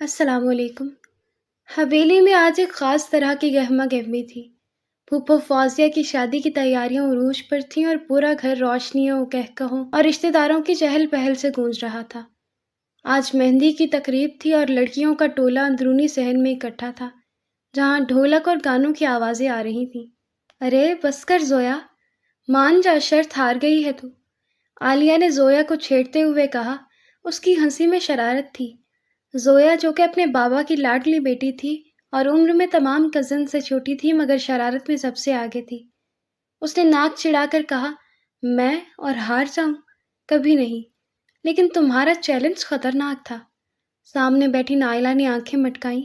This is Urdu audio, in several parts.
السلام علیکم۔ حویلی میں آج ایک خاص طرح کی گہما گہمی تھی۔ پھوپھو فوزیہ کی شادی کی تیاریاں عروج پر تھیں اور پورا گھر روشنیوں، کہکہوں اور رشتہ داروں کی چہل پہل سے گونج رہا تھا۔ آج مہندی کی تقریب تھی اور لڑکیوں کا ٹولہ اندرونی صحن میں اکٹھا تھا، جہاں ڈھولک اور گانوں کی آوازیں آ رہی تھیں۔ ارے بس کر زویا، مان جا، شرط ہار گئی ہے تو، عالیہ نے زویا کو چھیڑتے ہوئے کہا۔ اس کی ہنسی میں شرارت تھی۔ زویا، جو کہ اپنے بابا کی لاڈلی بیٹی تھی اور عمر میں تمام کزن سے چھوٹی تھی مگر شرارت میں سب سے آگے تھی، اس نے ناک چڑھا کر کہا، میں اور ہار جاؤں؟ کبھی نہیں، لیکن تمہارا چیلنج خطرناک تھا۔ سامنے بیٹھی نائلہ نے آنکھیں مٹکائیں۔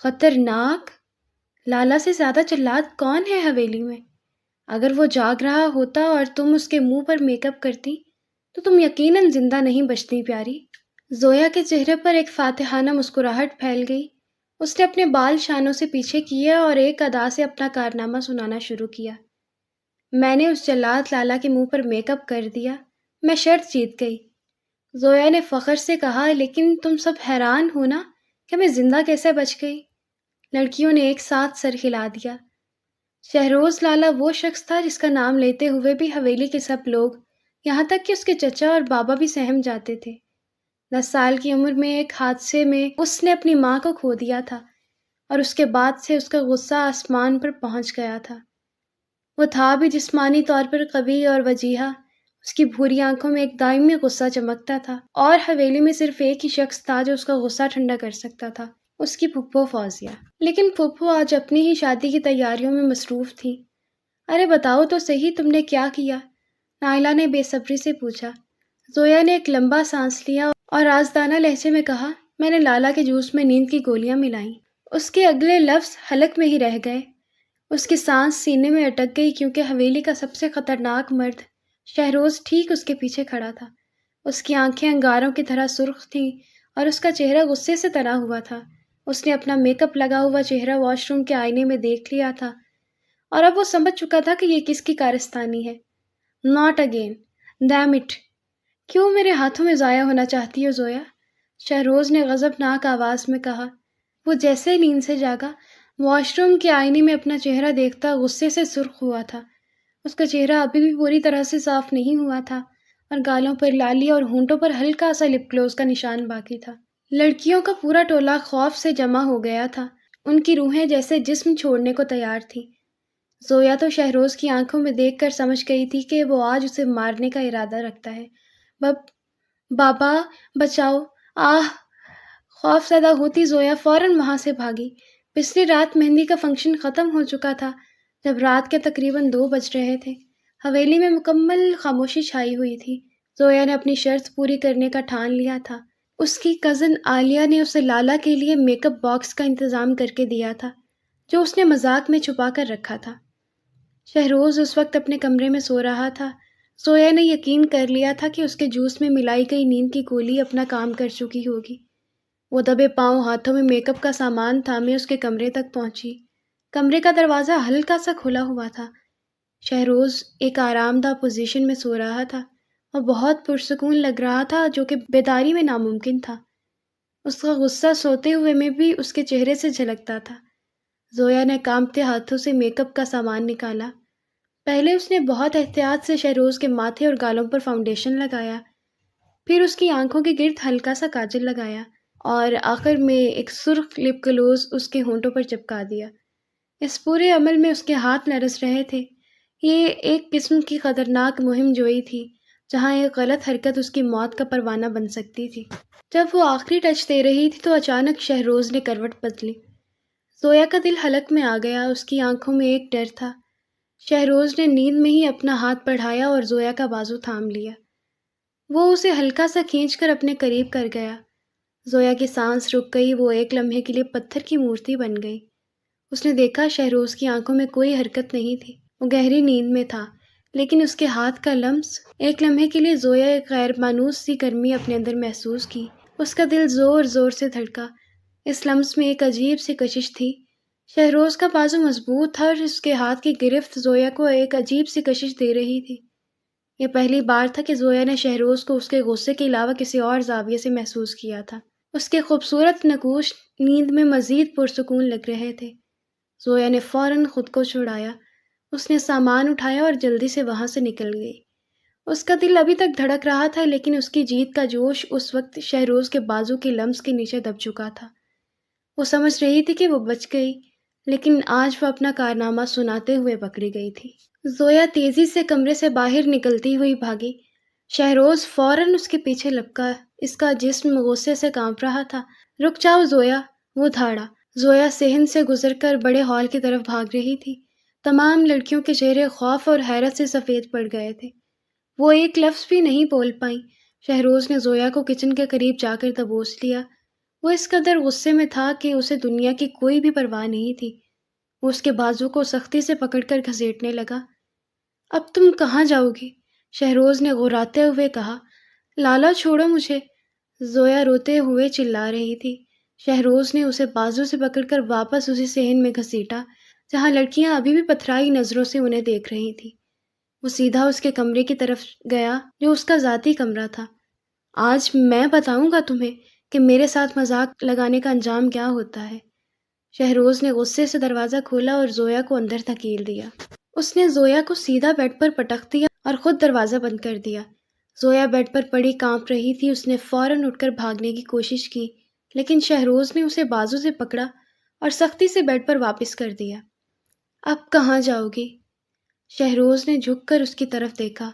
خطرناک؟ لالا سے زیادہ جلاد کون ہے حویلی میں؟ اگر وہ جاگ رہا ہوتا اور تم اس کے منہ پر میک اپ کرتی تو تم یقیناً زندہ نہیں بچتی پیاری۔ زویا کے چہرے پر ایک فاتحانہ مسکراہٹ پھیل گئی۔ اس نے اپنے بال شانوں سے پیچھے کیے اور ایک ادا سے اپنا کارنامہ سنانا شروع کیا۔ میں نے اس جلاد لالا کے منہ پر میک اپ کر دیا، میں شرط جیت گئی۔ زویا نے فخر سے کہا، لیکن تم سب حیران ہو نا کہ میں زندہ کیسے بچ گئی؟ لڑکیوں نے ایک ساتھ سر ہلا دیا۔ شہروز لالا وہ شخص تھا جس کا نام لیتے ہوئے بھی حویلی کے سب لوگ، یہاں تک کہ اس کے چچا اور بابا بھی سہم جاتے تھے۔ 10 سال کی عمر میں ایک حادثے میں اس نے اپنی ماں کو کھو دیا تھا اور اس کے بعد سے اس کا غصہ آسمان پر پہنچ گیا تھا۔ وہ تھا بھی جسمانی طور پر قوی اور وجیحہ، اس کی بھوری آنکھوں میں ایک دائمی غصہ چمکتا تھا، اور حویلی میں صرف ایک ہی شخص تھا جو اس کا غصہ ٹھنڈا کر سکتا تھا، اس کی پھپھو فوزیہ۔ لیکن پھپھو آج اپنی ہی شادی کی تیاریوں میں مصروف تھی۔ ارے بتاؤ تو صحیح، تم نے کیا کیا؟ نائلہ نے بے صبری سے پوچھا۔ زویا نے ایک لمبا سانس لیا اور رازدانہ لہجے میں کہا، میں نے لالا کے جوس میں نیند کی گولیاں ملائیں۔ اس کے اگلے لفظ حلق میں ہی رہ گئے۔ اس کی سانس سینے میں اٹک گئی کیونکہ حویلی کا سب سے خطرناک مرد شہروز ٹھیک اس کے پیچھے کھڑا تھا۔ اس کی آنکھیں انگاروں کی طرح سرخ تھیں اور اس کا چہرہ غصے سے تنا ہوا تھا۔ اس نے اپنا میک اپ لگا ہوا چہرہ واش روم کے آئینے میں دیکھ لیا تھا اور اب وہ سمجھ چکا تھا کہ یہ کس کی کارستانی ہے۔ Not again, damn it! کیوں میرے ہاتھوں میں ضائع ہونا چاہتی ہو زویا؟ شہروز نے غضبناک آواز میں کہا۔ وہ جیسے نیند سے جاگا، واش روم کے آئینے میں اپنا چہرہ دیکھتا غصے سے سرخ ہوا تھا۔ اس کا چہرہ ابھی بھی پوری طرح سے صاف نہیں ہوا تھا اور گالوں پر لالی اور ہونٹوں پر ہلکا سا لپ گلوز کا نشان باقی تھا۔ لڑکیوں کا پورا ٹولہ خوف سے جمع ہو گیا تھا، ان کی روحیں جیسے جسم چھوڑنے کو تیار تھیں۔ زویا تو شہروز کی آنکھوں میں دیکھ کر سمجھ گئی تھی کہ وہ آج اسے مارنے کا ارادہ رکھتا ہے۔ بابا بچاؤ! آہ! خوف زدہ ہوتی زویا فوراً وہاں سے بھاگی۔ پچھلی رات مہندی کا فنکشن ختم ہو چکا تھا جب رات کے تقریباً 2 بج رہے تھے۔ حویلی میں مکمل خاموشی چھائی ہوئی تھی۔ زویا نے اپنی شرط پوری کرنے کا ٹھان لیا تھا۔ اس کی کزن عالیہ نے اسے لالا کے لیے میک اپ باکس کا انتظام کر کے دیا تھا جو اس نے مذاق میں چھپا کر رکھا تھا۔ شہروز اس وقت اپنے کمرے میں سو رہا تھا۔ زویا نے یقین کر لیا تھا کہ اس کے جوس میں ملائی گئی نیند کی گولی اپنا کام کر چکی ہوگی۔ وہ دبے پاؤں ہاتھوں میں میک اپ کا سامان تھامے اس کے کمرے تک پہنچی۔ کمرے کا دروازہ ہلکا سا کھلا ہوا تھا۔ شہروز ایک آرام دہ پوزیشن میں سو رہا تھا اور بہت پرسکون لگ رہا تھا، جو کہ بیداری میں ناممکن تھا۔ اس کا غصہ سوتے ہوئے میں بھی اس کے چہرے سے جھلکتا تھا۔ زویا نے کانپتے ہاتھوں سے میک اپ کا سامان نکالا۔ پہلے اس نے بہت احتیاط سے شہروز کے ماتھے اور گالوں پر فاؤنڈیشن لگایا، پھر اس کی آنکھوں کے گرد ہلکا سا کاجل لگایا اور آخر میں ایک سرخ لپ گلوز اس کے ہونٹوں پر چپکا دیا۔ اس پورے عمل میں اس کے ہاتھ لرز رہے تھے۔ یہ ایک قسم کی خطرناک مہم جوئی تھی جہاں ایک غلط حرکت اس کی موت کا پروانہ بن سکتی تھی۔ جب وہ آخری ٹچ دے رہی تھی تو اچانک شہروز نے کروٹ بدلی۔ زویا کا دل حلق میں آ گیا، اس کی آنکھوں میں ایک ڈر تھا۔ شہروز نے نیند میں ہی اپنا ہاتھ بڑھایا اور زویا کا بازو تھام لیا۔ وہ اسے ہلکا سا کھینچ کر اپنے قریب کر گیا۔ زویا کی سانس رک گئی، وہ ایک لمحے کے لیے پتھر کی مورتی بن گئی۔ اس نے دیکھا شہروز کی آنکھوں میں کوئی حرکت نہیں تھی، وہ گہری نیند میں تھا، لیکن اس کے ہاتھ کا لمس، ایک لمحے کے لیے زویا ایک غیر مانوس سی گرمی اپنے اندر محسوس کی۔ اس کا دل زور زور سے دھڑکا۔ اس لمس میں ایک عجیب سی کشش تھی۔ شہروز کا بازو مضبوط تھا اور اس کے ہاتھ کی گرفت زویا کو ایک عجیب سی کشش دے رہی تھی۔ یہ پہلی بار تھا کہ زویا نے شہروز کو اس کے غصے کے علاوہ کسی اور زاویے سے محسوس کیا تھا۔ اس کے خوبصورت نقوش نیند میں مزید پرسکون لگ رہے تھے۔ زویا نے فوراً خود کو چھڑایا۔ اس نے سامان اٹھایا اور جلدی سے وہاں سے نکل گئی۔ اس کا دل ابھی تک دھڑک رہا تھا، لیکن اس کی جیت کا جوش اس وقت شہروز کے بازو کے لمس کے نیچے دب چکا تھا۔ وہ سمجھ رہی تھی کہ وہ بچ گئی، لیکن آج وہ اپنا کارنامہ سناتے ہوئے پکڑی گئی تھی۔ زویا تیزی سے کمرے سے باہر نکلتی ہوئی بھاگی۔ شہروز فوراً اس کے پیچھے لپکا۔ اس کا جسم غصے سے کانپ رہا تھا۔ رک جاؤ زویا، وہ دھاڑا۔ زویا صحن سے گزر کر بڑے ہال کی طرف بھاگ رہی تھی۔ تمام لڑکیوں کے چہرے خوف اور حیرت سے سفید پڑ گئے تھے۔ وہ ایک لفظ بھی نہیں بول پائیں۔ شہروز نے زویا کو کچن کے قریب جا کر دبوس لیا۔ وہ اس قدر غصے میں تھا کہ اسے دنیا کی کوئی بھی پرواہ نہیں تھی۔ وہ اس کے بازو کو سختی سے پکڑ کر گھسیٹنے لگا۔ اب تم کہاں جاؤ گی؟ شہروز نے غراتے ہوئے کہا۔ لالا چھوڑو مجھے، زویا روتے ہوئے چلا رہی تھی۔ شہروز نے اسے بازو سے پکڑ کر واپس اسی صحن میں گھسیٹا جہاں لڑکیاں ابھی بھی پتھرائی نظروں سے انہیں دیکھ رہی تھیں۔ وہ سیدھا اس کے کمرے کی طرف گیا جو اس کا ذاتی کمرہ تھا۔ آج میں بتاؤں گا تمہیں کہ میرے ساتھ مذاق لگانے کا انجام کیا ہوتا ہے۔ شہروز نے غصے سے دروازہ کھولا اور زویا کو اندر دھکیل دیا۔ اس نے زویا کو سیدھا بیڈ پر پٹک دیا اور خود دروازہ بند کر دیا۔ زویا بیڈ پر پڑی کانپ رہی تھی۔ اس نے فوراً اٹھ کر بھاگنے کی کوشش کی، لیکن شہروز نے اسے بازو سے پکڑا اور سختی سے بیڈ پر واپس کر دیا۔ اب کہاں جاؤ گی؟ شہروز نے جھک کر اس کی طرف دیکھا۔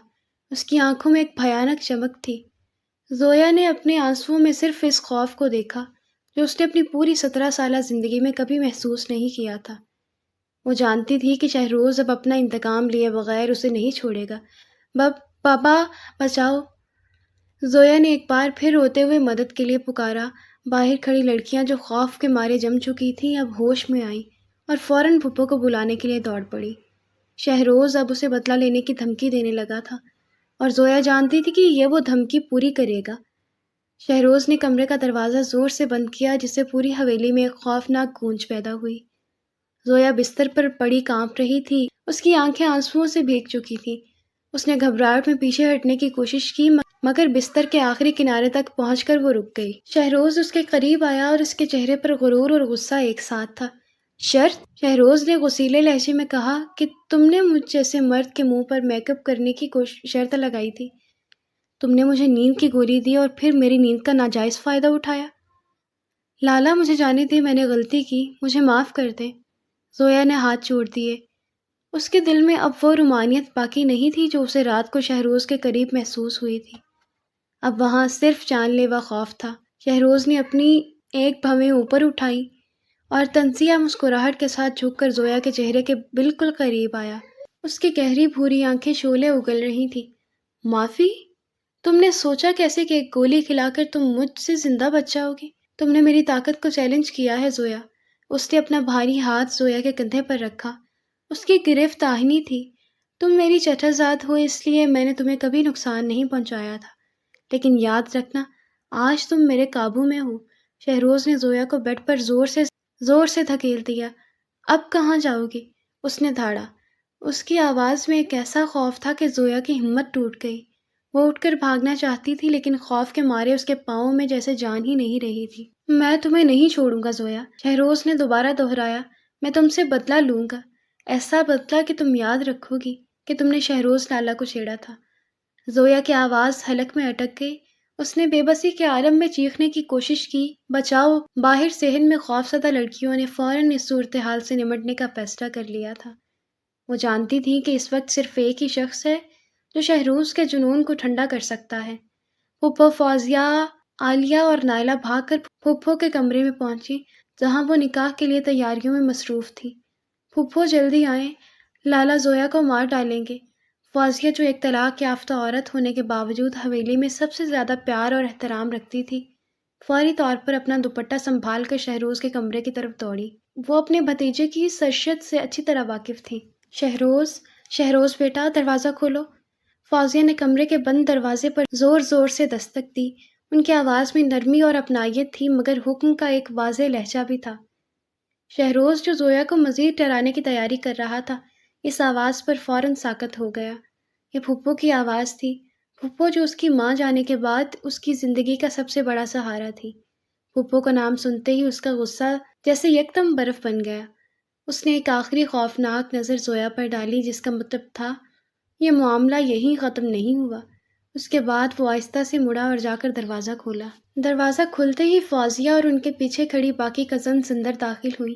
اس کی آنکھوں میں ایک بھیانک چمک تھی۔ زویا نے اپنے آنسوؤں میں صرف اس خوف کو دیکھا جو اس نے اپنی پوری 17 سالہ زندگی میں کبھی محسوس نہیں کیا تھا۔ وہ جانتی تھی کہ شہروز اب اپنا انتقام لیے بغیر اسے نہیں چھوڑے گا۔ بابا بچاؤ! زویا نے ایک بار پھر روتے ہوئے مدد کے لیے پکارا۔ باہر کھڑی لڑکیاں جو خوف کے مارے جم چکی تھیں اب ہوش میں آئیں اور فوراً پھپھو کو بلانے کے لیے دوڑ پڑی۔ شہروز اب اسے بدلہ لینے کی دھمکی دینے لگا تھا اور زویا جانتی تھی کہ یہ وہ دھمکی پوری کرے گا۔ شہروز نے کمرے کا دروازہ زور سے بند کیا جس سے پوری حویلی میں ایک خوفناک گونج پیدا ہوئی۔ زویا بستر پر پڑی کانپ رہی تھی۔ اس کی آنکھیں آنسوؤں سے بھیگ چکی تھیں۔ اس نے گھبراہٹ میں پیچھے ہٹنے کی کوشش کی مگر بستر کے آخری کنارے تک پہنچ کر وہ رک گئی۔ شہروز اس کے قریب آیا اور اس کے چہرے پر غرور اور غصہ ایک ساتھ تھا۔ شرط؟ شہروز نے غصیلے لہجے میں کہا کہ تم نے مجھ جیسے مرد کے منہ پر میک اپ کرنے کی شرط لگائی تھی۔ تم نے مجھے نیند کی گولی دی اور پھر میری نیند کا ناجائز فائدہ اٹھایا۔ لالا مجھے جانے دے، میں نے غلطی کی، مجھے معاف کر دے۔ زویا نے ہاتھ چھوڑ دیے۔ اس کے دل میں اب وہ رومانیت باقی نہیں تھی جو اسے رات کو شہروز کے قریب محسوس ہوئی تھی۔ اب وہاں صرف جان لیوا خوف تھا۔ شہروز نے اپنی ایک بھویں اوپر اٹھائیں اور تنزیہ مسکراہٹ کے ساتھ جھک کر زویا کے چہرے کے بالکل قریب آیا۔ اس کی گہری بھوری آنکھیں شعلے اگل رہی تھیں۔ معافی؟ تم نے سوچا کیسے کہ ایک گولی کھلا کر تم مجھ سے زندہ بچ جاؤ گی؟ تم نے میری طاقت کو چیلنج کیا ہے زویا۔ اس نے اپنا بھاری ہاتھ زویا کے کندھے پر رکھا۔ اس کی گرفت آہنی تھی۔ تم میری چچا زاد ہو، اس لیے میں نے تمہیں کبھی نقصان نہیں پہنچایا تھا، لیکن یاد رکھنا آج تم میرے قابو میں ہو۔ شہروز نے زویا کو بیڈ پر زور سے دھکیل دیا۔ اب کہاں جاؤ گی؟ اس نے دھاڑا۔ اس کی آواز میں ایک ایسا خوف تھا کہ زویا کی ہمت ٹوٹ گئی۔ وہ اٹھ کر بھاگنا چاہتی تھی لیکن خوف کے مارے اس کے پاؤں میں جیسے جان ہی نہیں رہی تھی۔ میں تمہیں نہیں چھوڑوں گا زویا، شہروز نے دوبارہ دہرایا۔ میں تم سے بدلہ لوں گا، ایسا بدلہ کہ تم یاد رکھو گی کہ تم نے شہروز لالا کو چھیڑا تھا۔ زویا کی آواز حلق میں اٹک گئی۔ اس نے بے بسی کے عالم میں چیخنے کی کوشش کی، بچاؤ! باہر صحن میں خوفزدہ لڑکیوں نے فوراً اس صورتحال سے نمٹنے کا فیصلہ کر لیا تھا۔ وہ جانتی تھی کہ اس وقت صرف ایک ہی شخص ہے جو شہروز کے جنون کو ٹھنڈا کر سکتا ہے۔ پھپھو فوزیہ، عالیہ اور نائلہ بھاگ کر پھپھو کے کمرے میں پہنچی جہاں وہ نکاح کے لیے تیاریوں میں مصروف تھی۔ پھپھو جلدی آئیں، لالا زویا کو مار ڈالیں گے۔ فوزیہ جو ایک طلاق یافتہ عورت ہونے کے باوجود حویلی میں سب سے زیادہ پیار اور احترام رکھتی تھی، فوری طور پر اپنا دوپٹہ سنبھال کر شہروز کے کمرے کی طرف دوڑی۔ وہ اپنے بھتیجے کی سرشت سے اچھی طرح واقف تھی۔ شہروز بیٹا، دروازہ کھولو۔ فوزیہ نے کمرے کے بند دروازے پر زور زور سے دستک دی۔ ان کی آواز میں نرمی اور اپنائیت تھی مگر حکم کا ایک واضح لہجہ بھی تھا۔ شہروز جو زویا کو مزید ڈرانے کی تیاری کر رہا تھا، اس آواز پر فوراً ساکت ہو گیا۔ یہ پھپھو کی آواز تھی، پھپھو جو اس کی ماں جانے کے بعد اس کی زندگی کا سب سے بڑا سہارا تھی۔ پھپھو کا نام سنتے ہی اس کا غصہ جیسے یکدم برف بن گیا۔ اس نے ایک آخری خوفناک نظر زویا پر ڈالی، جس کا مطلب تھا یہ معاملہ یہیں ختم نہیں ہوا۔ اس کے بعد وہ آہستہ سے مڑا اور جا کر دروازہ کھولا۔ دروازہ کھلتے ہی فوزیہ اور ان کے پیچھے کھڑی باقی کزنز اندر داخل ہوئیں۔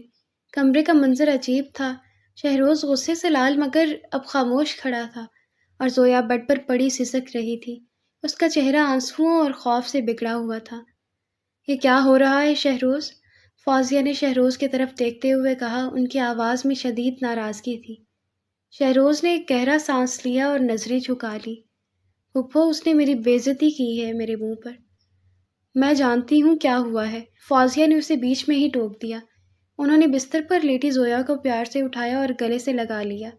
کمرے کا منظر عجیب تھا۔ شہروز غصے سے لال مگر اب خاموش کھڑا تھا، اور زویا بیڈ پر پڑی سسک رہی تھی۔ اس کا چہرہ آنسوؤں اور خوف سے بگڑا ہوا تھا۔ یہ کیا ہو رہا ہے شہروز؟ فوزیہ نے شہروز کی طرف دیکھتے ہوئے کہا۔ ان کی آواز میں شدید ناراضگی تھی۔ شہروز نے ایک گہرا سانس لیا اور نظریں جھکا لی۔ پھپھو، اس نے میری بے عزتی کی ہے میرے منہ پر۔ میں جانتی ہوں کیا ہوا ہے، فوزیہ نے اسے بیچ میں ہی ٹوک دیا۔ انہوں نے بستر پر لیٹی زویا کو پیار سے اٹھایا اور گلے سے لگا لیا۔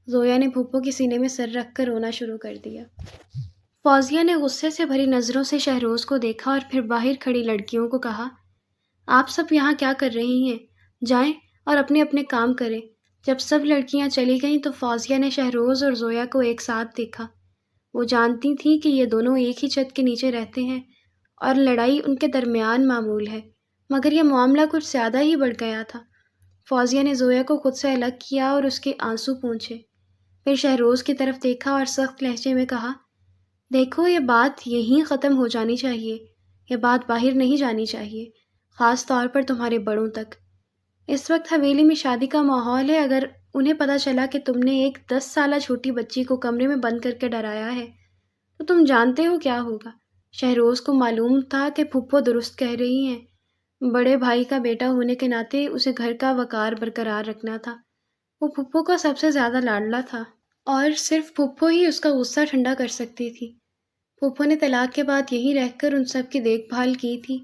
زویا نے پھپھو کے سینے میں سر رکھ کر رونا شروع کر دیا۔ فوزیہ نے غصے سے بھری نظروں سے شہروز کو دیکھا اور پھر باہر کھڑی لڑکیوں کو کہا، آپ سب یہاں کیا کر رہی ہیں؟ جائیں اور اپنے اپنے کام کریں۔ جب سب لڑکیاں چلی گئیں تو فوزیہ نے شہروز اور زویا کو ایک ساتھ دیکھا۔ وہ جانتی تھیں کہ یہ دونوں ایک ہی چھت کے نیچے رہتے ہیں اور لڑائی ان کے درمیان معمول ہے، مگر یہ معاملہ کچھ زیادہ ہی بڑھ گیا تھا۔ فوزیہ نے زویا کو خود سے الگ کیا اور اس کے آنسو پونچھے، پھر شہروز کی طرف دیکھا اور سخت لہجے میں کہا، دیکھو یہ بات یہیں ختم ہو جانی چاہیے، یہ بات باہر نہیں جانی چاہیے، خاص طور پر تمہارے بڑوں تک۔ اس وقت حویلی میں شادی کا ماحول ہے، اگر انہیں پتہ چلا کہ تم نے ایک 10 سالہ چھوٹی بچی کو کمرے میں بند کر کے ڈرایا ہے تو تم جانتے ہو کیا ہوگا۔ شہروز کو معلوم تھا کہ پھپھو درست کہہ رہی ہیں۔ بڑے بھائی کا بیٹا ہونے کے ناطے اسے گھر کا وقار برقرار رکھنا تھا۔ وہ پھپھو کا سب سے زیادہ لاڈلا تھا اور صرف پھپھو ہی اس کا غصہ ٹھنڈا کر سکتی تھی۔ پھپھو نے طلاق کے بعد یہیں رہ کر ان سب کی دیکھ بھال کی تھی۔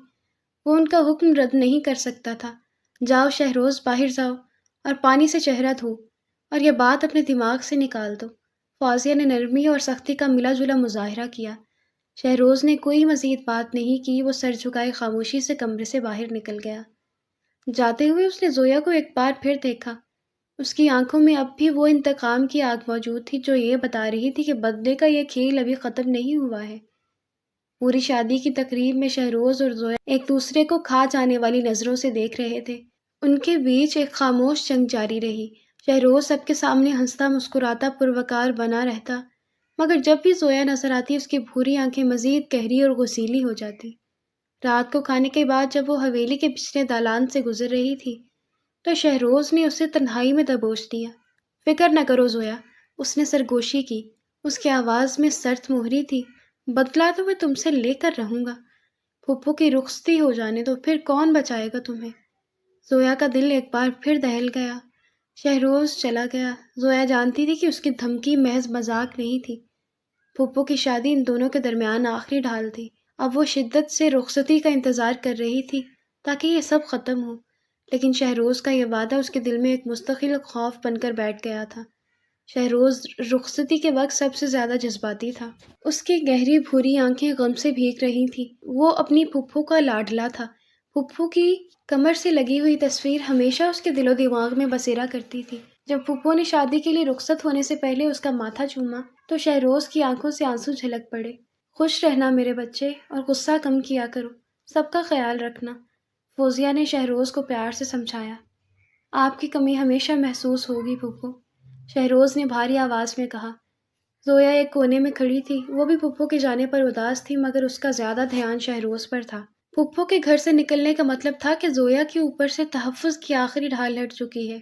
وہ ان کا حکم رد نہیں کر سکتا تھا۔ جاؤ شہروز، باہر جاؤ اور پانی سے چہرہ دھو اور یہ بات اپنے دماغ سے نکال دو۔ فوزیہ نے نرمی اور سختی کا ملا جلا مظاہرہ کیا۔ شہروز نے کوئی مزید بات نہیں کی، وہ سر جھکائے خاموشی سے کمرے سے باہر نکل گیا۔ جاتے ہوئے اس نے زویا کو ایک بار پھر دیکھا۔ اس کی آنکھوں میں اب بھی وہ انتقام کی آگ موجود تھی جو یہ بتا رہی تھی کہ بدلے کا یہ کھیل ابھی ختم نہیں ہوا ہے۔ پوری شادی کی تقریب میں شہروز اور زویا ایک دوسرے کو کھا جانے والی نظروں سے دیکھ رہے تھے۔ ان کے بیچ ایک خاموش جنگ جاری رہی۔ شہروز سب کے سامنے ہنستا مسکراتا پروقار بنا رہتا، مگر جب بھی زویا نظر آتی اس کی بھوری آنکھیں مزید گہری اور غسیلی ہو جاتی۔ رات کو کھانے کے بعد جب وہ حویلی کے پچھلے دالان سے گزر رہی تھی تو شہروز نے اسے تنہائی میں دبوچ دیا۔ فکر نہ کرو زویا، اس نے سرگوشی کی۔ اس کی آواز میں سرد مہری تھی۔ بدلہ تو میں تم سے لے کر رہوں گا۔ پھپھو کی رخصتی ہو جانے تو پھر کون بچائے گا تمہیں؟ زویا کا دل ایک بار پھر دہل گیا۔ شہروز چلا گیا۔ زویا جانتی تھی کہ اس کی دھمکی محض مذاق نہیں تھی۔ پھپھو کی شادی ان دونوں کے درمیان آخری ڈھال تھی۔ اب وہ شدت سے رخصتی کا انتظار کر رہی تھی تاکہ یہ سب ختم ہو، لیکن شہروز کا یہ وعدہ اس کے دل میں ایک مستقل خوف بن کر بیٹھ گیا تھا۔ شہروز رخصتی کے وقت سب سے زیادہ جذباتی تھا۔ اس کی گہری بھوری آنکھیں غم سے بھیگ رہی تھیں۔ وہ اپنی پھپھو کا لاڈلا تھا۔ پھپھو کی کمر سے لگی ہوئی تصویر ہمیشہ اس کے دل و دماغ میں بسیرا کرتی تھی۔ جب پھپھو نے شادی کے لیے رخصت ہونے سے پہلے اس کا ماتھا چوما تو شہروز کی آنکھوں سے آنسو جھلک پڑے۔ خوش رہنا میرے بچے اور غصہ کم کیا کرو، سب کا خیال رکھنا، فوزیہ نے شہروز کو پیار سے سمجھایا۔ آپ کی کمی ہمیشہ محسوس ہوگی پھپھو، شہروز نے بھاری آواز میں کہا۔ زویا ایک کونے میں کھڑی تھی۔ وہ بھی پھپھو کے جانے پر اداس تھی، مگر اس کا زیادہ دھیان شہروز پر تھا۔ پھپھو کے گھر سے نکلنے کا مطلب تھا کہ زویا کے اوپر سے تحفظ کی آخری ڈھال ہٹ چکی ہے۔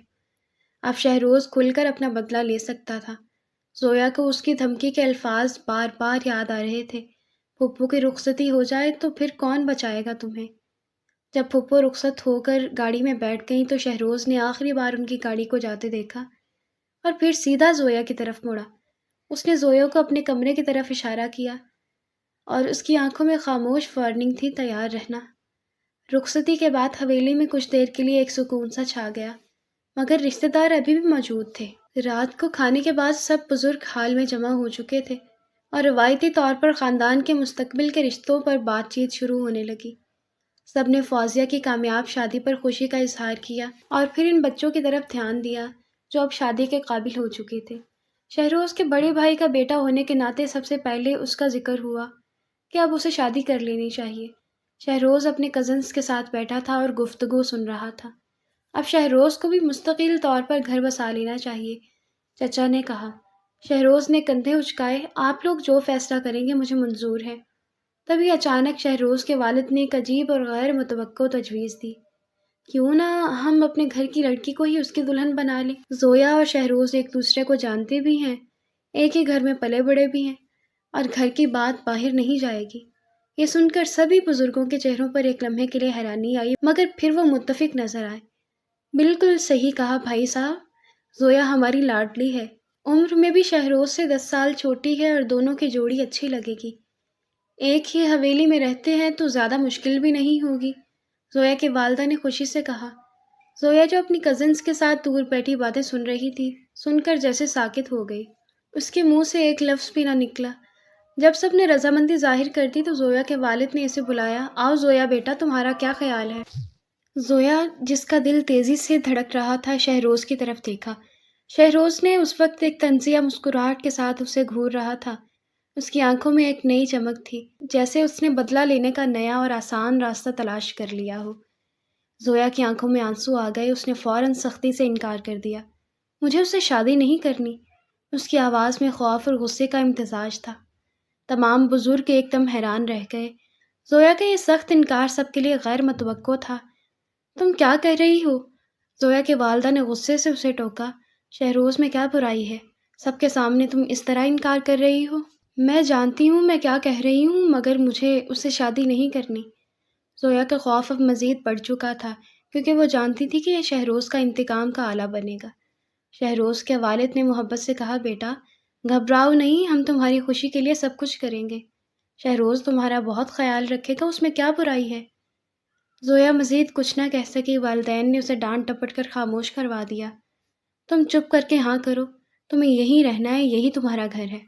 اب شہروز کھل کر اپنا بدلہ لے سکتا تھا۔ زویا کو اس کی دھمکی کے الفاظ بار بار یاد آ رہے تھے۔ پھپھو کی رخصتی ہو جائے تو پھر کون بچائے گا تمہیں؟ جب پھپھو رخصت ہو کر گاڑی میں بیٹھ گئیں تو شہروز نے آخری بار ان کی گاڑی کو جاتے دیکھا اور پھر سیدھا زویا کی طرف مڑا۔ اس نے زویا کو اپنے کمرے کی طرف اشارہ کیا اور اس کی آنکھوں میں خاموش وارننگ تھی، تیار رہنا۔ رخصتی کے بعد حویلی میں کچھ دیر کے لیے ایک سکون سا چھا گیا، مگر رشتہ دار ابھی بھی موجود تھے۔ رات کو کھانے کے بعد سب بزرگ حال میں جمع ہو چکے تھے اور روایتی طور پر خاندان کے مستقبل کے رشتوں پر بات چیت شروع ہونے لگی۔ سب نے فوزیہ کی کامیاب شادی پر خوشی کا اظہار کیا اور پھر ان بچوں کی طرف دھیان دیا جو اب شادی کے قابل ہو چکے تھے۔ شہروز کے بڑے بھائی کا بیٹا ہونے کے ناطے سب سے پہلے اس کا ذکر ہوا کہ اب اسے شادی کر لینی چاہیے۔ شہروز اپنے کزنس کے ساتھ بیٹھا تھا اور گفتگو سن رہا تھا۔ اب شہروز کو بھی مستقل طور پر گھر بسا لینا چاہیے، چچا نے کہا۔ شہروز نے کندھے اچکائے۔ آپ لوگ جو فیصلہ کریں گے مجھے منظور ہے۔ تبھی اچانک شہروز کے والد نے ایک عجیب اور غیر متوقع تجویز دی۔ کیوں نہ ہم اپنے گھر کی لڑکی کو ہی اس کی دلہن بنا لیں؟ زویا اور شہروز ایک دوسرے کو جانتے بھی ہیں، ایک ہی گھر میں پلے بڑے بھی ہیں، اور گھر کی بات باہر نہیں جائے گی۔ یہ سن کر سبھی بزرگوں کے چہروں پر ایک لمحے کے لیے حیرانی آئی، مگر پھر وہ متفق نظر آئے۔ بالکل صحیح کہا بھائی صاحب، زویا ہماری لاڈلی ہے، عمر میں بھی شہروز سے 10 سال چھوٹی ہے اور دونوں کی جوڑی اچھی لگے گی۔ ایک ہی حویلی میں رہتے ہیں تو زیادہ مشکل بھی نہیں ہوگی، زویا کی والدہ نے خوشی سے کہا۔ زویا جو اپنی کزنس کے ساتھ دور بیٹھی باتیں سن رہی تھی، سن کر جیسے ساکت ہو گئی۔ اس کے منہ سے ایک لفظ بھی نہ نکلا۔ جب سب نے رضامندی ظاہر کر دی تو زویا کے والد نے اسے بلایا۔ آؤ زویا بیٹا، تمہارا کیا خیال ہے؟ زویا، جس کا دل تیزی سے دھڑک رہا تھا، شہروز کی طرف دیکھا۔ شہروز نے اس وقت ایک طنزیہ مسکراہٹ کے ساتھ اسے گھور رہا تھا۔ اس کی آنکھوں میں ایک نئی چمک تھی، جیسے اس نے بدلہ لینے کا نیا اور آسان راستہ تلاش کر لیا ہو۔ زویا کی آنکھوں میں آنسو آ گئے۔ اس نے فوراً سختی سے انکار کر دیا۔ مجھے اس سے شادی نہیں کرنی۔ اس کی آواز میں خوف اور غصے کا امتزاج تھا۔ تمام بزرگ ایک دم حیران رہ گئے۔ زویا کا یہ سخت انکار سب کے لیے غیر متوقع تھا۔ تم کیا کہہ رہی ہو؟ زویا کے والدہ نے غصے سے اسے ٹوکا۔ شہروز میں کیا برائی ہے؟ سب کے سامنے تم اس طرح انکار کر رہی ہو؟ میں جانتی ہوں میں کیا کہہ رہی ہوں، مگر مجھے اس سے شادی نہیں کرنی۔ زویا کا خوف اب مزید بڑھ چکا تھا، کیونکہ وہ جانتی تھی کہ یہ شہروز کا انتقام کا آلہ بنے گا۔ شہروز کے والد نے محبت سے کہا، بیٹا گھبراؤ نہیں، ہم تمہاری خوشی کے لیے سب کچھ کریں گے۔ شہروز تمہارا بہت خیال رکھے گا، اس میں کیا برائی ہے؟ زویا مزید کچھ نہ کہہ سکی۔ والدین نے اسے ڈانٹ ٹپٹ کر خاموش کروا دیا۔ تم چپ کر کے ہاں کرو، تمہیں یہیں رہنا ہے، یہی تمہارا گھر ہے۔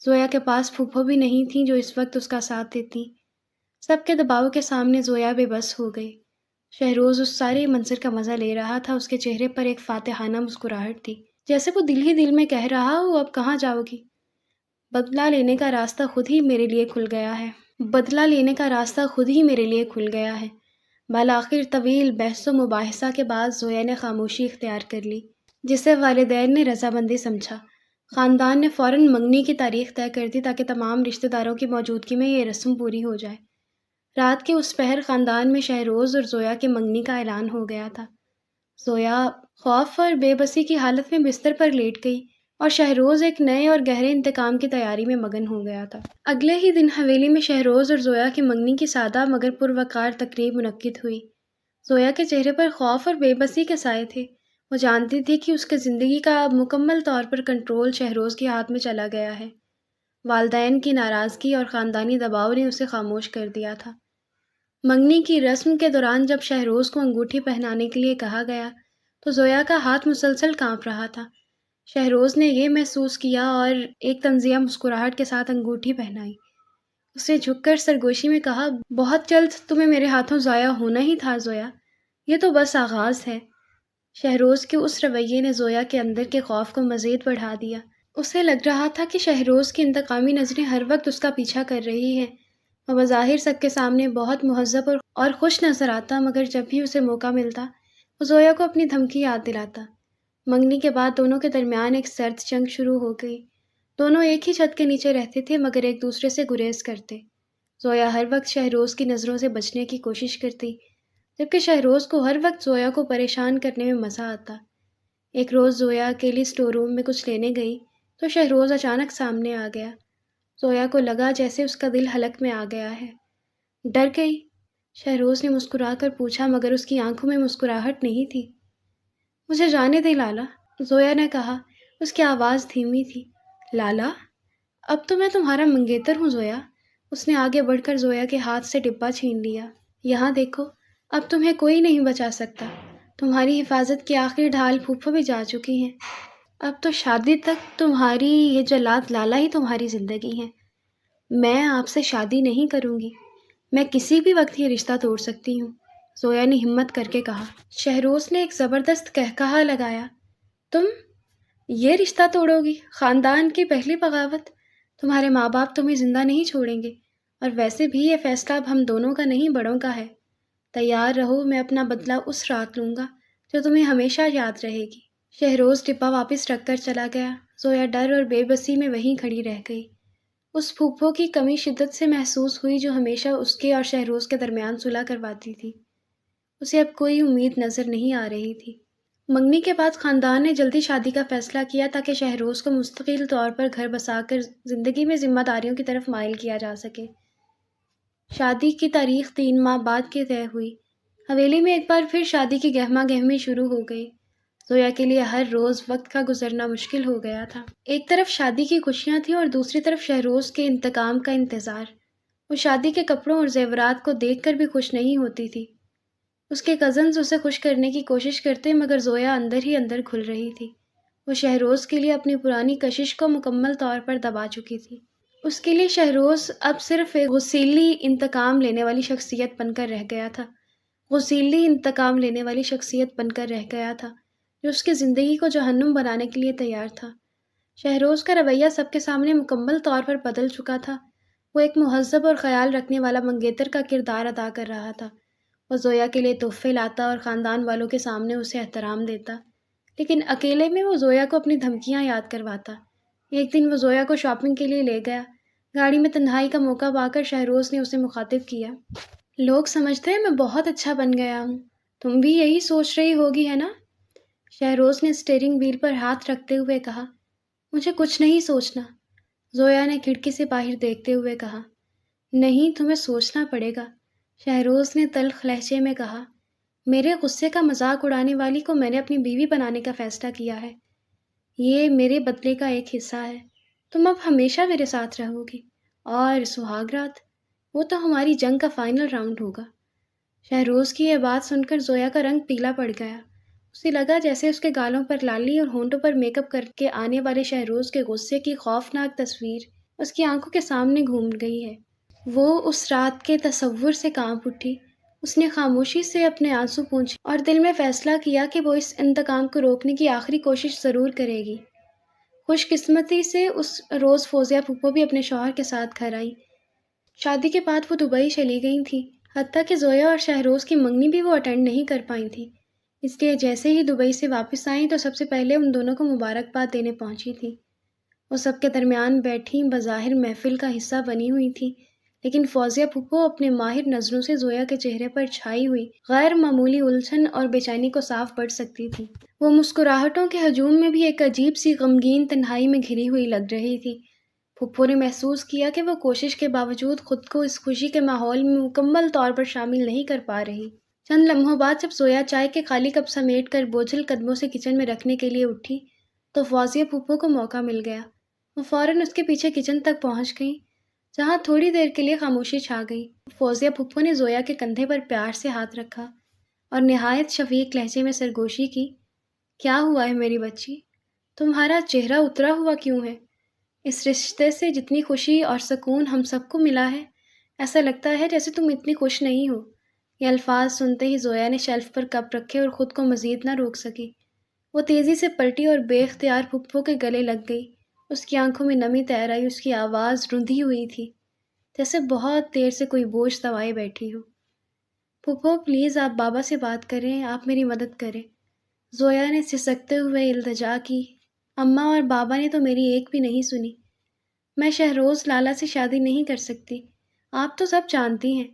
زویا کے پاس پھوپھو بھی نہیں تھیں جو اس وقت اس کا ساتھ دیتی۔ سب کے دباؤ کے سامنے زویا بے بس ہو گئی۔ شہروز اس سارے منظر کا مزہ لے رہا تھا۔ اس کے چہرے پر ایک فاتحانہ مسکراہٹ تھی، جیسے وہ دل ہی دل میں کہہ رہا ہو، اب کہاں جاؤ گی؟ بدلہ لینے کا راستہ خود ہی میرے لیے کھل گیا ہے۔ بدلہ لینے کا راستہ خود ہی میرے لیے کھل گیا ہے۔ بالآخر طویل بحث و مباحثہ کے بعد زویا نے خاموشی اختیار کر لی، جسے والدین نے رضامندی سمجھا۔ خاندان نے فوراً منگنی کی تاریخ طے کر دی تاکہ تمام رشتہ داروں کی موجودگی میں یہ رسم پوری ہو جائے۔ رات کے اس پہر خاندان میں شہروز اور زویا کے منگنی کا اعلان ہو گیا تھا۔ زویا خوف اور بے بسی کی حالت میں بستر پر لیٹ گئی، اور شہروز ایک نئے اور گہرے انتقام کی تیاری میں مگن ہو گیا تھا۔ اگلے ہی دن حویلی میں شہروز اور زویا کی منگنی کی سادہ مگر پروقار تقریب منعقد ہوئی۔ زویا کے چہرے پر خوف اور بے بسی کے سائے تھے۔ وہ جانتی تھی کہ اس کی زندگی کا اب مکمل طور پر کنٹرول شہروز کے ہاتھ میں چلا گیا ہے۔ والدین کی ناراضگی اور خاندانی دباؤ نے اسے خاموش کر دیا تھا۔ منگنی کی رسم کے دوران جب شہروز کو انگوٹھی پہنانے کے لیے کہا گیا تو زویا کا ہاتھ مسلسل کانپ رہا تھا۔ شہروز نے یہ محسوس کیا اور ایک طنزیہ مسکراہٹ کے ساتھ انگوٹھی پہنائی۔ اس نے جھک کر سرگوشی میں کہا، بہت جلد تمہیں میرے ہاتھوں ضائع ہونا ہی تھا زویا، یہ تو بس آغاز ہے۔ شہروز کے اس رویے نے زویا کے اندر کے خوف کو مزید بڑھا دیا۔ اسے لگ رہا تھا کہ شہروز کی انتقامی نظریں ہر وقت اس کا پیچھا کر رہی ہیں۔ وہ بظاہر سب کے سامنے بہت مہذب اور خوش نظر آتا، مگر جب بھی اسے موقع ملتا وہ زویا کو اپنی دھمکی یاد دلاتا۔ منگنی کے بعد دونوں کے درمیان ایک سرد جنگ شروع ہو گئی۔ دونوں ایک ہی چھت کے نیچے رہتے تھے، مگر ایک دوسرے سے گریز کرتے۔ زویا ہر وقت شہروز کی نظروں سے بچنے کی کوشش کرتی، جبکہ شہروز کو ہر وقت زویا کو پریشان کرنے میں مزہ آتا۔ ایک روز زویا اکیلی اسٹور روم میں کچھ لینے گئی تو شہروز اچانک سامنے آ گیا۔ زویا کو لگا جیسے اس کا دل حلق میں آ گیا ہے۔ ڈر گئی؟ شہروز نے مسکرا کر پوچھا، مگر اس کی آنکھوں میں مسکراہٹ نہیں تھی۔ مجھے جانے دے لالا، زویا نے کہا۔ اس کی آواز دھیمی تھی۔ لالا؟ اب تو میں تمہارا منگیتر ہوں زویا۔ اس نے آگے بڑھ کر زویا کے ہاتھ سے ڈبہ چھین لیا۔ یہاں دیکھو، اب تمہیں کوئی نہیں بچا سکتا۔ تمہاری حفاظت کی آخری ڈھال پھوپھو بھی جا چکی ہیں۔ اب تو شادی تک تمہاری یہ جلاد لالا ہی تمہاری زندگی ہے۔ میں آپ سے شادی نہیں کروں گی۔ میں کسی بھی وقت یہ رشتہ توڑ سکتی ہوں، زویا نے ہمت کر کے کہا۔ شہروز نے ایک زبردست قہقہا لگایا۔ تم یہ رشتہ توڑو گی؟ خاندان کی پہلی بغاوت! تمہارے ماں باپ تمہیں زندہ نہیں چھوڑیں گے، اور ویسے بھی یہ فیصلہ اب ہم دونوں کا نہیں بڑوں کا ہے۔ تیار رہو، میں اپنا بدلہ اس رات لوں گا جو تمہیں ہمیشہ یاد رہے گی۔ شہروز ڈبہ واپس رکھ کر چلا گیا۔ زویا ڈر اور بے بسی میں وہیں کھڑی رہ گئی۔ اس پھوپھو کی کمی شدت سے محسوس ہوئی جو ہمیشہ اس کے اور شہروز کے درمیان صلح کرواتی تھی۔ اسے اب کوئی امید نظر نہیں آ رہی تھی۔ منگنی کے بعد خاندان نے جلدی شادی کا فیصلہ کیا تاکہ شہروز کو مستقل طور پر گھر بسا کر زندگی میں ذمہ داریوں کی طرف مائل کیا جا سکے۔ شادی کی تاریخ 3 ماہ بعد کی طے ہوئی۔ حویلی میں ایک بار پھر شادی کی گہما گہمی شروع ہو گئی۔ زویا کے لیے ہر روز وقت کا گزرنا مشکل ہو گیا تھا۔ ایک طرف شادی کی خوشیاں تھیں اور دوسری طرف شہروز کے انتقام کا انتظار۔ وہ شادی کے کپڑوں اور زیورات کو دیکھ کر بھی خوش نہیں ہوتی تھی۔ اس کے کزنز اسے خوش کرنے کی کوشش کرتے مگر زویا اندر ہی اندر کھل رہی تھی۔ وہ شہروز کے لیے اپنی پرانی کشش کو مکمل طور پر دبا چکی تھی۔ اس کے لیے شہروز اب صرف ایک غسیلی انتقام لینے والی شخصیت بن کر رہ گیا تھا۔ غسیلی انتقام لینے والی شخصیت بن کر رہ گیا تھا جو اس کی زندگی کو جہنم بنانے کے لیے تیار تھا۔ شہروز کا رویہ سب کے سامنے مکمل طور پر بدل چکا تھا۔ وہ ایک مہذب اور خیال رکھنے والا منگیتر کا کردار ادا کر رہا تھا۔ وہ زویا کے لیے تحفے لاتا اور خاندان والوں کے سامنے اسے احترام دیتا، لیکن اکیلے میں وہ زویا کو اپنی دھمکیاں یاد کرواتا۔ ایک دن وہ زویا کو شاپنگ کے لیے لے گیا۔ گاڑی میں تنہائی کا موقع پا کر شہروز نے اسے مخاطب کیا۔ لوگ سمجھتے ہیں میں بہت اچھا بن گیا ہوں، تم بھی یہی سوچ رہی ہوگی ہے نا؟ شہروز نے اسٹیئرنگ وہیل پر ہاتھ رکھتے ہوئے کہا۔ مجھے کچھ نہیں سوچنا، زویا نے کھڑکی سے باہر دیکھتے ہوئے کہا۔ نہیں، تمہیں سوچنا پڑے گا، شہروز نے تلخ لہجے میں کہا۔ میرے غصے کا مذاق اڑانے والی کو میں نے اپنی بیوی بنانے کا فیصلہ کیا ہے۔ یہ میرے بدلے کا ایک حصہ ہے۔ تم اب ہمیشہ میرے ساتھ رہو گی، اور سہاگ رات، وہ تو ہماری جنگ کا فائنل راؤنڈ ہوگا۔ شہروز کی یہ بات سن کر زویا کا رنگ پیلا پڑ گیا۔ اسے لگا جیسے اس کے گالوں پر لالی اور ہونٹوں پر میک اپ کر کے آنے والے شہروز کے غصے کی خوفناک تصویر اس کی آنکھوں کے سامنے گھوم گئی ہے۔ وہ اس رات کے تصور سے کانپ اٹھی۔ اس نے خاموشی سے اپنے آنسو پونچھے اور دل میں فیصلہ کیا کہ وہ اس انتقام کو روکنے کی آخری کوشش ضرور کرے گی۔ خوش قسمتی سے اس روز فوزیہ پھوپھو بھی اپنے شوہر کے ساتھ گھر آئی۔ شادی کے بعد وہ دبئی چلی گئی تھیں، حتیٰ کہ زویا اور شہروز کی منگنی بھی وہ اٹینڈ نہیں کر پائی تھیں۔ اس لیے جیسے ہی دبئی سے واپس آئیں تو سب سے پہلے ان دونوں کو مبارکباد دینے پہنچی تھیں۔ وہ سب کے درمیان بیٹھی بظاہر محفل کا حصہ بنی ہوئی تھیں، لیکن فوزیہ پھوپھو اپنے ماہر نظروں سے زویا کے چہرے پر چھائی ہوئی غیر معمولی الجھن اور بے چینی کو صاف پڑھ سکتی تھی۔ وہ مسکراہٹوں کے ہجوم میں بھی ایک عجیب سی غمگین تنہائی میں گھری ہوئی لگ رہی تھی۔ پھوپھو نے محسوس کیا کہ وہ کوشش کے باوجود خود کو اس خوشی کے ماحول میں مکمل طور پر شامل نہیں کر پا رہی۔ چند لمحوں بعد جب زویا چائے کے خالی کپ سمیٹ کر بوجھل قدموں سے کچن میں رکھنے کے لیے اٹھی تو فوزیہ پھوپھو کو موقع مل گیا۔ وہ فوراً اس کے پیچھے کچن تک پہنچ گئی، جہاں تھوڑی دیر کے لیے خاموشی چھا گئی۔ فوزیہ پھوپھو نے زویا کے کندھے پر پیار سے ہاتھ رکھا اور نہایت شفیق لہجے میں سرگوشی کی۔ کیا ہوا ہے میری بچی؟ تمہارا چہرہ اترا ہوا کیوں ہے؟ اس رشتے سے جتنی خوشی اور سکون ہم سب کو ملا ہے، ایسا لگتا ہے جیسے تم اتنی خوش نہیں ہو۔ یہ الفاظ سنتے ہی زویا نے شیلف پر کپ رکھے اور خود کو مزید نہ روک سکی۔ وہ تیزی سے پلٹی اور بے اختیار پھوپھو کے گلے لگ گئی۔ اس کی آنکھوں میں نمی تیر آئی، اس کی آواز رندھی ہوئی تھی جیسے بہت دیر سے کوئی بوجھ دبائے بیٹھی ہو۔ پھوپھو پلیز آپ بابا سے بات کریں، آپ میری مدد کریں، زویا نے سسکتے ہوئے التجا کی۔ اماں اور بابا نے تو میری ایک بھی نہیں سنی۔ میں شہروز لالا سے شادی نہیں کر سکتی، آپ تو سب جانتی ہیں۔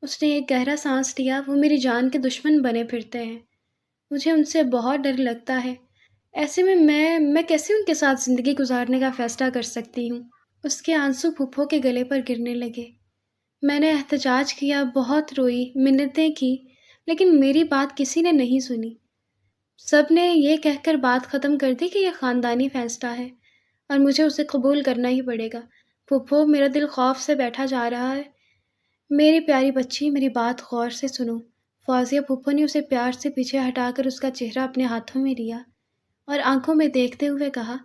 اس نے ایک گہرا سانس لیا۔ وہ میری جان کے دشمن بنے پھرتے ہیں، مجھے ان سے بہت ڈر لگتا ہے۔ ایسے میں میں کیسے ان کے ساتھ زندگی گزارنے کا فیصلہ کر سکتی ہوں؟ اس کے آنسو پھوپھو کے گلے پر گرنے لگے۔ میں نے احتجاج کیا، بہت روئی، منتیں کی، لیکن میری بات کسی نے نہیں سنی۔ سب نے یہ کہہ کر بات ختم کر دی کہ یہ خاندانی فیصلہ ہے اور مجھے اسے قبول کرنا ہی پڑے گا۔ پھوپھو، میرا دل خوف سے بیٹھا جا رہا ہے۔ میری پیاری بچی، میری بات غور سے سنو۔ فوزیہ پھوپھو نے اسے پیار سے پیچھے ہٹا کر اس کا چہرہ اپنے ہاتھوں میں لیا اور آنکھوں میں دیکھتے ہوئے کہا،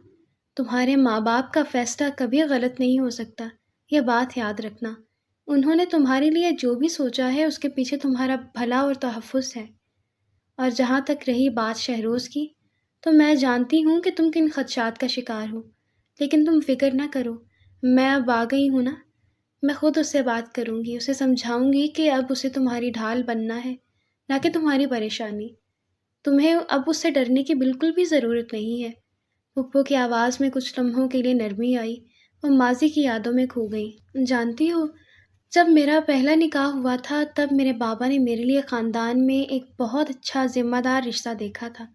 تمہارے ماں باپ کا فیصلہ کبھی غلط نہیں ہو سکتا، یہ بات یاد رکھنا۔ انہوں نے تمہارے لیے جو بھی سوچا ہے اس کے پیچھے تمہارا بھلا اور تحفظ ہے۔ اور جہاں تک رہی بات شہروز کی، تو میں جانتی ہوں کہ تم کن خدشات کا شکار ہو، لیکن تم فکر نہ کرو، میں اب آ گئی ہوں نا۔ میں خود اس سے بات کروں گی، اسے سمجھاؤں گی کہ اب اسے تمہاری ڈھال بننا ہے، نہ کہ تمہاری پریشانی۔ تمہیں اب اس سے ڈرنے کی بالکل بھی ضرورت نہیں ہے۔ پھپھو کی آواز میں کچھ لمحوں کے لیے نرمی آئی، وہ ماضی کی یادوں میں کھو گئی۔ جانتی ہو، جب میرا پہلا نکاح ہوا تھا تب میرے بابا نے میرے لیے خاندان میں ایک بہت اچھا ذمہ دار رشتہ دیکھا تھا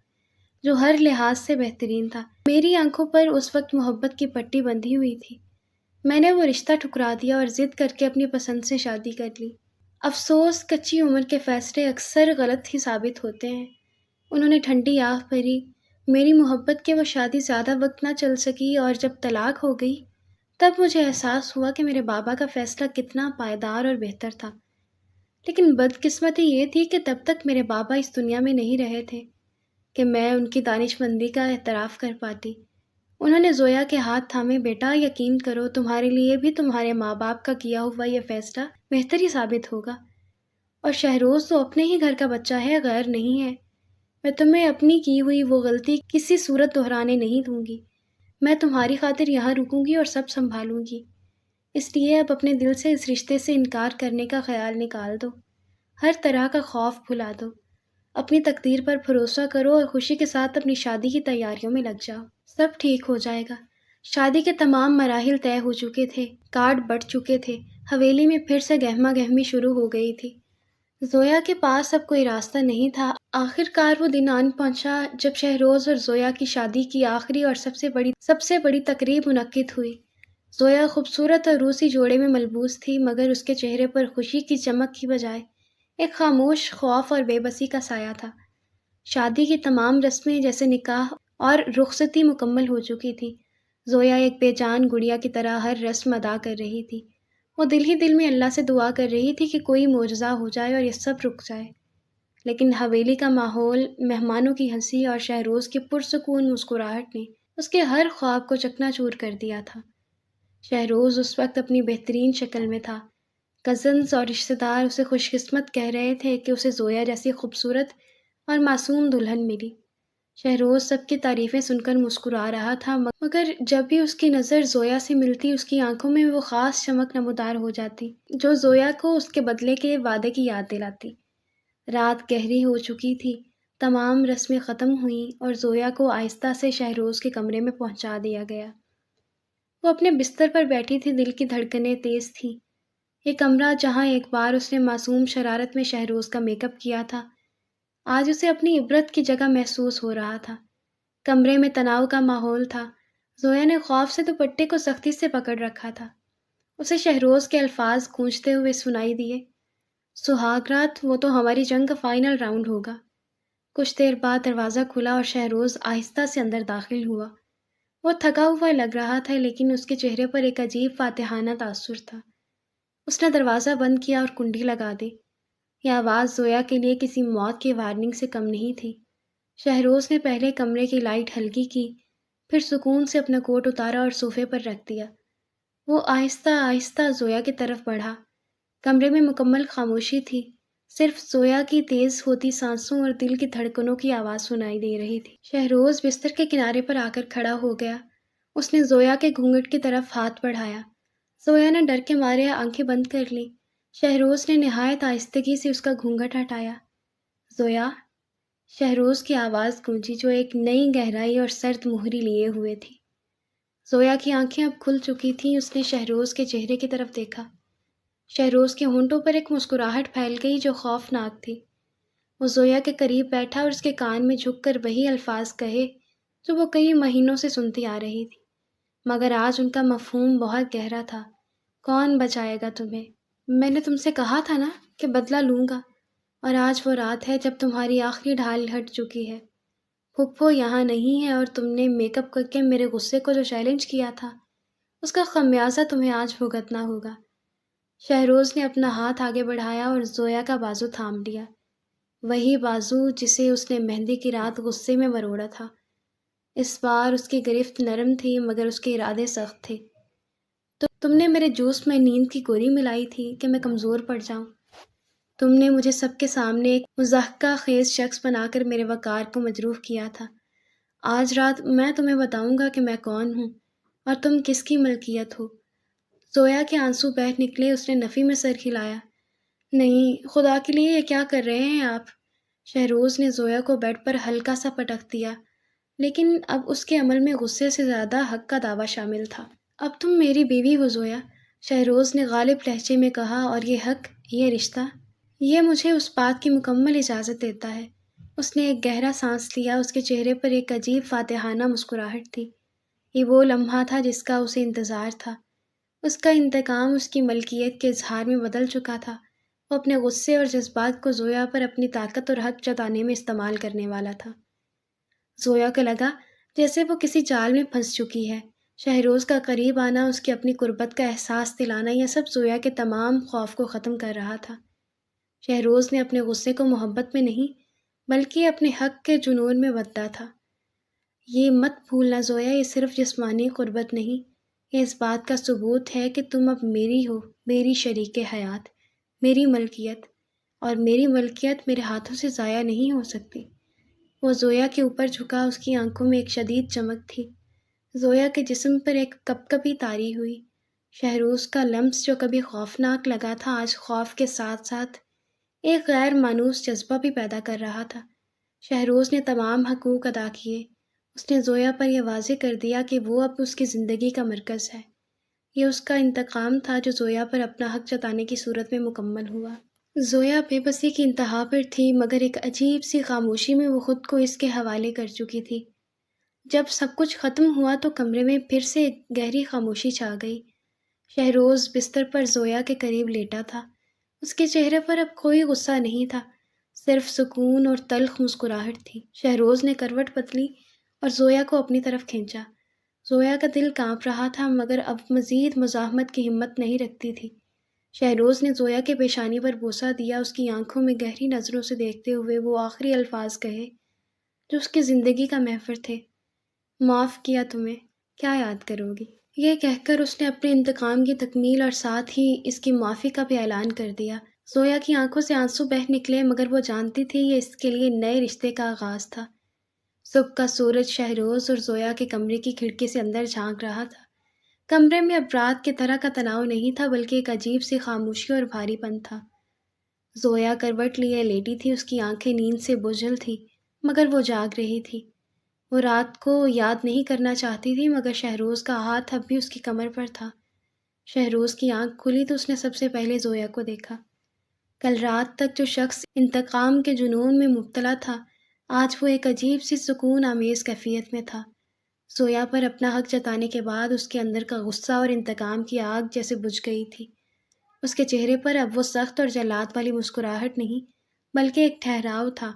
جو ہر لحاظ سے بہترین تھا۔ میری آنکھوں پر اس وقت محبت کی پٹی بندھی ہوئی تھی۔ میں نے وہ رشتہ ٹھکرا دیا اور ضد کر کے اپنی پسند سے شادی کر لی۔ افسوس، کچی عمر کے فیصلے اکثر غلط ہی ثابت ہوتے ہیں۔ انہوں نے ٹھنڈی آہ بھری۔ میری محبت کہ وہ شادی زیادہ وقت نہ چل سکی اور جب طلاق ہو گئی تب مجھے احساس ہوا کہ میرے بابا کا فیصلہ کتنا پائیدار اور بہتر تھا۔ لیکن بدقسمتی یہ تھی کہ تب تک میرے بابا اس دنیا میں نہیں رہے تھے کہ میں ان کی دانشمندی کا اعتراف کر پاتی۔ انہوں نے زویا کے ہاتھ تھامے، بیٹا یقین کرو، تمہارے لیے بھی تمہارے ماں باپ کا کیا ہوا یہ فیصلہ بہتر ہی ثابت ہوگا، اور شہروز تو اپنے ہی گھر کا بچہ ہے، غیر نہیں ہے۔ میں تمہیں اپنی کی ہوئی وہ غلطی کسی صورت دہرانے نہیں دوں گی۔ میں تمہاری خاطر یہاں رکوں گی اور سب سنبھالوں گی۔ اس لیے اب اپنے دل سے اس رشتے سے انکار کرنے کا خیال نکال دو، ہر طرح کا خوف بھلا دو، اپنی تقدیر پر بھروسہ کرو اور خوشی کے ساتھ اپنی شادی کی تیاریوں میں لگ جاؤ۔ سب ٹھیک ہو جائے گا۔ شادی کے تمام مراحل طے ہو چکے تھے، کارڈ بٹ چکے تھے، حویلی میں پھر سے گہما گہمی شروع ہو گئی تھی۔ زویا کے پاس اب کوئی راستہ نہیں تھا۔ آخر کار وہ دن آن پہنچا جب شہروز اور زویا کی شادی کی آخری اور سب سے بڑی تقریب منعقد ہوئی۔ زویا خوبصورت اور روسی جوڑے میں ملبوس تھی، مگر اس کے چہرے پر خوشی کی چمک کی بجائے ایک خاموش خوف اور بے بسی کا سایہ تھا۔ شادی کی تمام رسمیں جیسے نکاح اور رخصتی مکمل ہو چکی تھی۔ زویا ایک بے جان گڑیا کی طرح ہر رسم ادا کر رہی تھی۔ وہ دل ہی دل میں اللہ سے دعا کر رہی تھی کہ کوئی معجزہ ہو جائے اور یہ سب رک جائے۔ لیکن حویلی کا ماحول، مہمانوں کی ہنسی اور شہروز کی پرسکون مسکراہٹ نے اس کے ہر خواب کو چکنا چور کر دیا تھا۔ شہروز اس وقت اپنی بہترین شکل میں تھا۔ کزنز اور رشتہ دار اسے خوش قسمت کہہ رہے تھے کہ اسے زویا جیسی خوبصورت اور معصوم دلہن ملی۔ شہروز سب کی تعریفیں سن کر مسکرا رہا تھا، مگر جب بھی اس کی نظر زویا سے ملتی اس کی آنکھوں میں وہ خاص چمک نمودار ہو جاتی جو زویا کو اس کے بدلے کے وعدے کی یاد دلاتی۔ رات گہری ہو چکی تھی، تمام رسمیں ختم ہوئیں اور زویا کو آہستہ سے شہروز کے کمرے میں پہنچا دیا گیا۔ وہ اپنے بستر پر بیٹھی تھی، دل کی دھڑکنیں تیز تھیں۔ یہ کمرہ جہاں ایک بار اس نے معصوم شرارت میں شہروز کا میک اپ کیا تھا، آج اسے اپنی عبرت کی جگہ محسوس ہو رہا تھا۔ کمرے میں تناؤ کا ماحول تھا۔ زویا نے خوف سے دوپٹے کو سختی سے پکڑ رکھا تھا۔ اسے شہروز کے الفاظ گونجتے ہوئے سنائی دیے، سہاگ رات، وہ تو ہماری جنگ کا فائنل راؤنڈ ہوگا۔ کچھ دیر بعد دروازہ کھلا اور شہروز آہستہ سے اندر داخل ہوا۔ وہ تھکا ہوا لگ رہا تھا، لیکن اس کے چہرے پر ایک عجیب فاتحانہ تاثر تھا۔ اس نے دروازہ بند کیا اور کنڈی لگا دی۔ یہ آواز زویا کے لیے کسی موت کی وارننگ سے کم نہیں تھی۔ شہروز نے پہلے کمرے کی لائٹ ہلکی کی، پھر سکون سے اپنا کوٹ اتارا اور صوفے پر رکھ دیا۔ وہ آہستہ آہستہ زویا کی طرف بڑھا۔ کمرے میں مکمل خاموشی تھی، صرف زویا کی تیز ہوتی سانسوں اور دل کی دھڑکنوں کی آواز سنائی دے رہی تھی۔ شہروز بستر کے کنارے پر آ کر کھڑا ہو گیا۔ اس نے زویا کے گھونگھٹ کی طرف ہاتھ بڑھایا۔ زویا نے ڈر کے مارے آنکھیں بند کر لی۔ شہروز نے نہایت آہستگی سے اس کا گھونگھٹ ہٹایا۔ زویا، شہروز کی آواز گونجی جو ایک نئی گہرائی اور سرد مہری لیے ہوئے تھی۔ زویا کی آنکھیں اب کھل چکی تھیں، اس نے شہروز کے چہرے کی طرف دیکھا۔ شہروز کے ہونٹوں پر ایک مسکراہٹ پھیل گئی جو خوفناک تھی۔ وہ زویا کے قریب بیٹھا اور اس کے کان میں جھک کر وہی الفاظ کہے جو وہ کئی مہینوں سے سنتی آ رہی تھی، مگر آج ان کا مفہوم بہت گہرا تھا۔ کون بچائے گا تمہیں؟ میں نے تم سے کہا تھا نا کہ بدلہ لوں گا، اور آج وہ رات ہے جب تمہاری آخری ڈھال ہٹ چکی ہے۔ پھپھو یہاں نہیں ہے اور تم نے میک اپ کر کے میرے غصے کو جو چیلنج کیا تھا اس کا خمیازہ تمہیں آج بھگتنا ہوگا۔ شہروز نے اپنا ہاتھ آگے بڑھایا اور زویا کا بازو تھام لیا، وہی بازو جسے اس نے مہندی کی رات غصے میں مروڑا تھا۔ اس بار اس کی گرفت نرم تھی، مگر اس کے ارادے سخت تھے۔ تو تم نے میرے جوس میں نیند کی گولی ملائی تھی کہ میں کمزور پڑ جاؤں۔ تم نے مجھے سب کے سامنے ایک مضحکہ خیز شخص بنا کر میرے وقار کو مجروح کیا تھا۔ آج رات میں تمہیں بتاؤں گا کہ میں کون ہوں اور تم کس کی ملکیت ہو۔ زویا کے آنسو بہہ نکلے۔ اس نے نفی میں سر ہلایا۔ نہیں، خدا کے لیے یہ کیا کر رہے ہیں آپ؟ شہروز نے زویا کو بیڈ پر ہلکا سا پٹک دیا، لیکن اب اس کے عمل میں غصے سے زیادہ حق کا دعویٰ شامل تھا۔ اب تم میری بیوی ہو زویا، شہروز نے غالب لہجے میں کہا، اور یہ حق، یہ رشتہ، یہ مجھے اس بات کی مکمل اجازت دیتا ہے۔ اس نے ایک گہرا سانس لیا۔ اس کے چہرے پر ایک عجیب فاتحانہ مسکراہٹ تھی۔ یہ وہ لمحہ تھا جس کا اسے انتظار تھا۔ اس کا انتقام اس کی ملکیت کے اظہار میں بدل چکا تھا۔ وہ اپنے غصے اور جذبات کو زویا پر اپنی طاقت اور حق جتانے میں استعمال کرنے والا تھا۔ زویا کو لگا جیسے وہ کسی جال میں پھنس چکی ہے۔ شہروز کا قریب آنا، اس کی اپنی قربت کا احساس دلانا، یہ سب زویا کے تمام خوف کو ختم کر رہا تھا۔ شہروز نے اپنے غصے کو محبت میں نہیں بلکہ اپنے حق کے جنون میں بدلا تھا۔ یہ مت بھولنا زویا، یہ صرف جسمانی قربت نہیں، یہ اس بات کا ثبوت ہے کہ تم اب میری ہو، میری شریک حیات، میری ملکیت، اور میری ملکیت میرے ہاتھوں سے ضائع نہیں ہو سکتی۔ وہ زویا کے اوپر جھکا۔ اس کی آنکھوں میں ایک شدید چمک تھی۔ زویا کے جسم پر ایک کپکپی طاری ہوئی۔ شہروز کا لمس جو کبھی خوفناک لگا تھا، آج خوف کے ساتھ ساتھ ایک غیر مانوس جذبہ بھی پیدا کر رہا تھا۔ شہروز نے تمام حقوق ادا کیے۔ اس نے زویا پر یہ واضح کر دیا کہ وہ اب اس کی زندگی کا مرکز ہے۔ یہ اس کا انتقام تھا جو زویا پر اپنا حق جتانے کی صورت میں مکمل ہوا۔ زویا بے بسی کی انتہا پر تھی، مگر ایک عجیب سی خاموشی میں وہ خود کو اس کے حوالے کر چکی تھی۔ جب سب کچھ ختم ہوا تو کمرے میں پھر سے ایک گہری خاموشی چھا گئی۔ شہروز بستر پر زویا کے قریب لیٹا تھا۔ اس کے چہرے پر اب کوئی غصہ نہیں تھا، صرف سکون اور تلخ مسکراہٹ تھی۔ شہروز نے کروٹ بدلی اور زویا کو اپنی طرف کھینچا۔ زویا کا دل کانپ رہا تھا، مگر اب مزید مزاحمت کی ہمت نہیں رکھتی تھی۔ شہروز نے زویا کے پیشانی پر بوسہ دیا۔ اس کی آنکھوں میں گہری نظروں سے دیکھتے ہوئے وہ آخری الفاظ کہے جو اس کی زندگی کا محور تھے، معاف کیا تمہیں، کیا یاد کرو گی؟ یہ کہہ کر اس نے اپنے انتقام کی تکمیل اور ساتھ ہی اس کی معافی کا بھی اعلان کر دیا۔ زویا کی آنکھوں سے آنسو بہہ نکلے، مگر وہ جانتی تھی یہ اس کے لیے نئے رشتے کا آغاز تھا۔ صبح کا سورج شہروز اور زویا کے کمرے کی کھڑکی سے اندر جھانک رہا تھا۔ کمرے میں اب رات کی طرح کا تناؤ نہیں تھا، بلکہ ایک عجیب سی خاموشی اور بھاری پن تھا۔ زویا کروٹ لیے لیٹی تھی۔ اس کی آنکھیں نیند سے بوجھل تھی، مگر وہ جاگ رہی تھی۔ وہ رات کو یاد نہیں کرنا چاہتی تھی، مگر شہروز کا ہاتھ اب بھی اس کی کمر پر تھا۔ شہروز کی آنکھ کھلی تو اس نے سب سے پہلے زویا کو دیکھا۔ کل رات تک جو شخص انتقام کے جنون میں مبتلا تھا، آج وہ ایک عجیب سی سکون آمیز کیفیت میں تھا۔ زویا پر اپنا حق جتانے کے بعد اس کے اندر کا غصہ اور انتقام کی آگ جیسے بجھ گئی تھی۔ اس کے چہرے پر اب وہ سخت اور جلاد والی مسکراہٹ نہیں، بلکہ ایک ٹھہراؤ تھا۔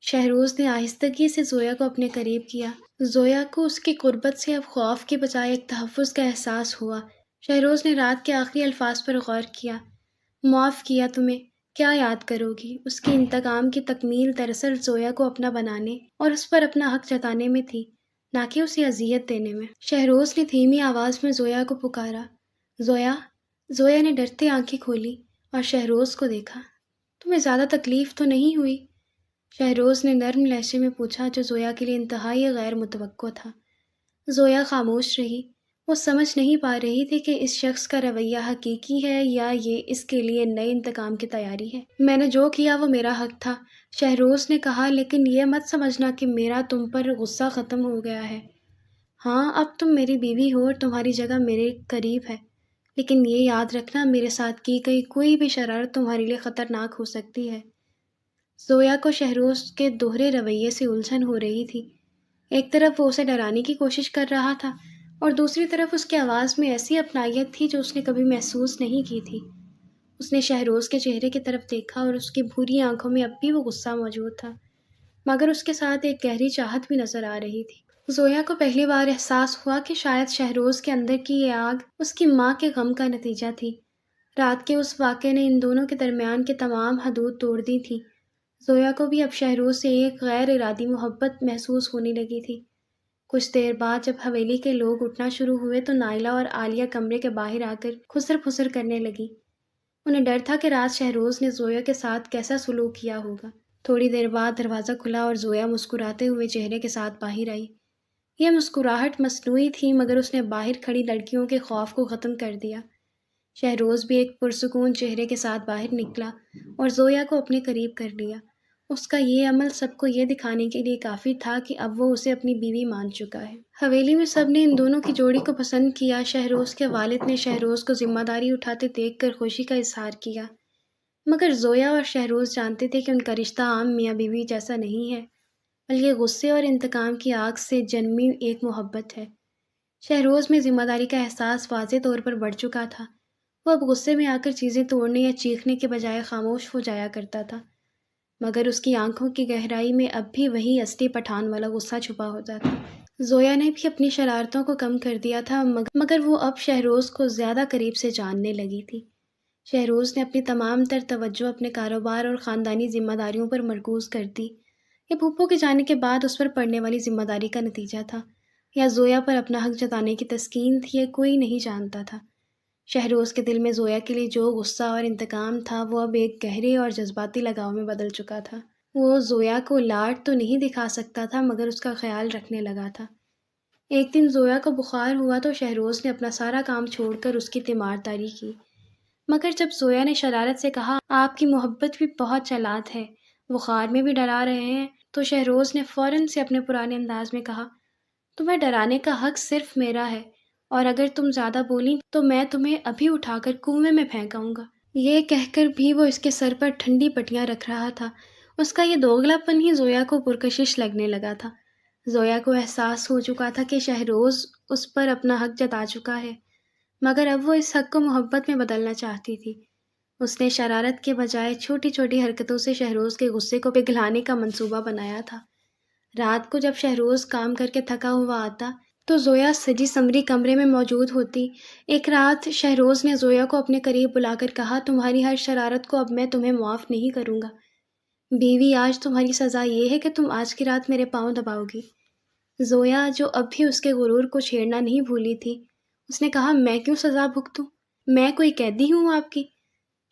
شہروز نے آہستگی سے زویا کو اپنے قریب کیا۔ زویا کو اس کی قربت سے اب خوف کے بجائے ایک تحفظ کا احساس ہوا۔ شہروز نے رات کے آخری الفاظ پر غور کیا۔ معاف کیا تمہیں، کیا یاد کرو گی؟ اس کی انتقام کی تکمیل دراصل زویا کو اپنا بنانے اور اس پر اپنا حق جتانے میں تھی، نہ کہ اسے اذیت دینے میں۔ شہروز نے دھیمی آواز میں زویا کو پکارا، زویا۔ زویا نے ڈرتے آنکھیں کھولی اور شہروز کو دیکھا۔ تمہیں زیادہ تکلیف تو نہیں ہوئی؟ شہروز نے نرم لہجے میں پوچھا، جو زویا کے لیے انتہائی غیر متوقع تھا۔ زویا خاموش رہی۔ وہ سمجھ نہیں پا رہی تھی کہ اس شخص کا رویہ حقیقی ہے یا یہ اس کے لیے نئے انتقام کی تیاری ہے۔ میں نے جو کیا وہ میرا حق تھا، شہروز نے کہا، لیکن یہ مت سمجھنا کہ میرا تم پر غصہ ختم ہو گیا ہے۔ ہاں، اب تم میری بیوی ہو اور تمہاری جگہ میرے قریب ہے، لیکن یہ یاد رکھنا میرے ساتھ کی گئی کوئی بھی شرارت تمہارے لیے خطرناک ہو سکتی ہے۔ زویا کو شہروز کے دوہرے رویے سے الجھن ہو رہی تھی۔ ایک طرف وہ اسے ڈرانے کی کوشش کر رہا تھا اور دوسری طرف اس کی آواز میں ایسی اپنائیت تھی جو اس نے کبھی محسوس نہیں کی تھی۔ اس نے شہروز کے چہرے کی طرف دیکھا اور اس کی بھوری آنکھوں میں اب بھی وہ غصہ موجود تھا، مگر اس کے ساتھ ایک گہری چاہت بھی نظر آ رہی تھی۔ زویا کو پہلی بار احساس ہوا کہ شاید شہروز کے اندر کی یہ آگ اس کی ماں کے غم کا نتیجہ تھی۔ رات کے اس واقعے نے ان دونوں کے درمیان کے تمام حدود توڑ دی تھی۔ زویا کو بھی اب شہروز سے ایک غیر ارادی محبت محسوس ہونے لگی تھی۔ کچھ دیر بعد جب حویلی کے لوگ اٹھنا شروع ہوئے تو نائلہ اور عالیہ کمرے کے باہر آ کر خسر پھسر کرنے لگی۔ انہیں ڈر تھا کہ رات شہروز نے زویا کے ساتھ کیسا سلوک کیا ہوگا۔ تھوڑی دیر بعد دروازہ کھلا اور زویا مسکراتے ہوئے چہرے کے ساتھ باہر آئی۔ یہ مسکراہٹ مصنوعی تھی، مگر اس نے باہر کھڑی لڑکیوں کے خوف کو ختم کر دیا۔ شہروز بھی ایک پرسکون چہرے کے ساتھ باہر نکلا اور زویا کو اپنے قریب کر لیا۔ اس کا یہ عمل سب کو یہ دکھانے کے لیے کافی تھا کہ اب وہ اسے اپنی بیوی مان چکا ہے۔ حویلی میں سب نے ان دونوں کی جوڑی کو پسند کیا۔ شہروز کے والد نے شہروز کو ذمہ داری اٹھاتے دیکھ کر خوشی کا اظہار کیا، مگر زویا اور شہروز جانتے تھے کہ ان کا رشتہ عام میاں بیوی جیسا نہیں ہے، بلکہ غصے اور انتقام کی آگ سے جنمی ایک محبت ہے۔ شہروز میں ذمہ داری کا احساس واضح طور پر بڑھ چکا تھا۔ وہ اب غصے میں آ کر چیزیں توڑنے یا چیخنے کے بجائے خاموش ہو جایا کرتا تھا، مگر اس کی آنکھوں کی گہرائی میں اب بھی وہی اصلی پٹھان والا غصہ چھپا ہوتا تھا۔ زویا نے بھی اپنی شرارتوں کو کم کر دیا تھا، مگر وہ اب شہروز کو زیادہ قریب سے جاننے لگی تھی۔ شہروز نے اپنی تمام تر توجہ اپنے کاروبار اور خاندانی ذمہ داریوں پر مرکوز کر دی۔ یہ پھوپھو کے جانے کے بعد اس پر پڑنے والی ذمہ داری کا نتیجہ تھا، یا زویا پر اپنا حق جتانے کی تسکین تھی، یہ کوئی نہیں جانتا تھا۔ شہروز کے دل میں زویا کے لیے جو غصہ اور انتقام تھا وہ اب ایک گہرے اور جذباتی لگاؤ میں بدل چکا تھا۔ وہ زویا کو لاڈ تو نہیں دکھا سکتا تھا، مگر اس کا خیال رکھنے لگا تھا۔ ایک دن زویا کو بخار ہوا تو شہروز نے اپنا سارا کام چھوڑ کر اس کی تیمارداری کی، مگر جب زویا نے شرارت سے کہا آپ کی محبت بھی بہت چالاک ہے، بخار میں بھی ڈرا رہے ہیں، تو شہروز نے فوراً سے اپنے پرانے انداز میں کہا تمہیں ڈرانے کا حق صرف میرا ہے، اور اگر تم زیادہ بولیں تو میں تمہیں ابھی اٹھا کر کنویں میں پھینکاؤں گا۔ یہ کہہ کر بھی وہ اس کے سر پر ٹھنڈی پٹیاں رکھ رہا تھا۔ اس کا یہ دوگلا پن ہی زویا کو پرکشش لگنے لگا تھا۔ زویا کو احساس ہو چکا تھا کہ شہروز اس پر اپنا حق جتا چکا ہے، مگر اب وہ اس حق کو محبت میں بدلنا چاہتی تھی۔ اس نے شرارت کے بجائے چھوٹی چھوٹی حرکتوں سے شہروز کے غصے کو پگھلانے کا منصوبہ بنایا تھا۔ رات کو جب شہروز کام کر کے تھکا ہوا آتا تو زویا سجی سمری کمرے میں موجود ہوتی۔ ایک رات شہروز نے زویا کو اپنے قریب بلا کر کہا تمہاری ہر شرارت کو اب میں تمہیں معاف نہیں کروں گا بیوی، آج تمہاری سزا یہ ہے کہ تم آج کی رات میرے پاؤں دباؤ گی۔ زویا جو اب بھی اس کے غرور کو چھیڑنا نہیں بھولی تھی، اس نے کہا میں کیوں سزا بھگتوں، میں کوئی قیدی ہوں آپ کی؟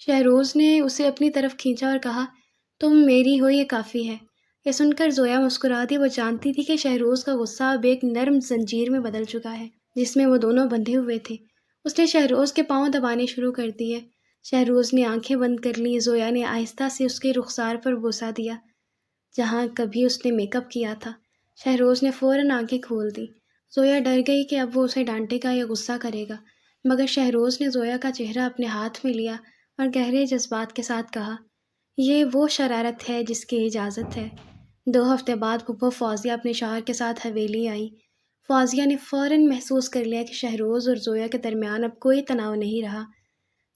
شہروز نے اسے اپنی طرف کھینچا اور کہا تم میری ہو یہ کافی ہے۔ یہ سن کر زویا مسکرا دی۔ وہ جانتی تھی کہ شہروز کا غصہ اب ایک نرم زنجیر میں بدل چکا ہے جس میں وہ دونوں بندھے ہوئے تھے۔ اس نے شہروز کے پاؤں دبانے شروع کر دیے۔ شہروز نے آنکھیں بند کر لیں۔ زویا نے آہستہ سے اس کے رخسار پر بوسہ دیا جہاں کبھی اس نے میک اپ کیا تھا۔ شہروز نے فوراً آنکھیں کھول دی۔ زویا ڈر گئی کہ اب وہ اسے ڈانٹے گا یا غصہ کرے گا، مگر شہروز نے زویا کا چہرہ اپنے ہاتھ میں لیا اور گہرے جذبات کے ساتھ کہا یہ وہ شرارت ہے جس کی اجازت ہے۔ 2 ہفتے بعد پھوپھو فوزیہ اپنے شوہر کے ساتھ حویلی آئی۔ فوزیہ نے فوراً محسوس کر لیا کہ شہروز اور زویا کے درمیان اب کوئی تناؤ نہیں رہا۔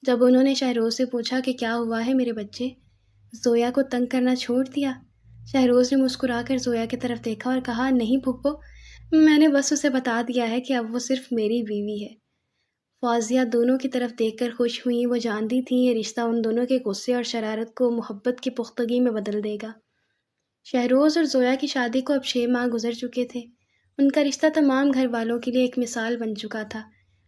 جب انہوں نے شہروز سے پوچھا کہ کیا ہوا ہے میرے بچے، زویا کو تنگ کرنا چھوڑ دیا؟ شہروز نے مسکرا کر زویا کی طرف دیکھا اور کہا نہیں پھوپھو، میں نے بس اسے بتا دیا ہے کہ اب وہ صرف میری بیوی ہے۔ فوزیہ دونوں کی طرف دیکھ کر خوش ہوئیں۔ وہ جانتی تھیں یہ رشتہ ان دونوں کے غصے اور شرارت کو محبت کی پختگی میں بدل دے گا۔ شہروز اور زویا کی شادی کو اب 6 ماہ گزر چکے تھے۔ ان کا رشتہ تمام گھر والوں کے لیے ایک مثال بن چکا تھا۔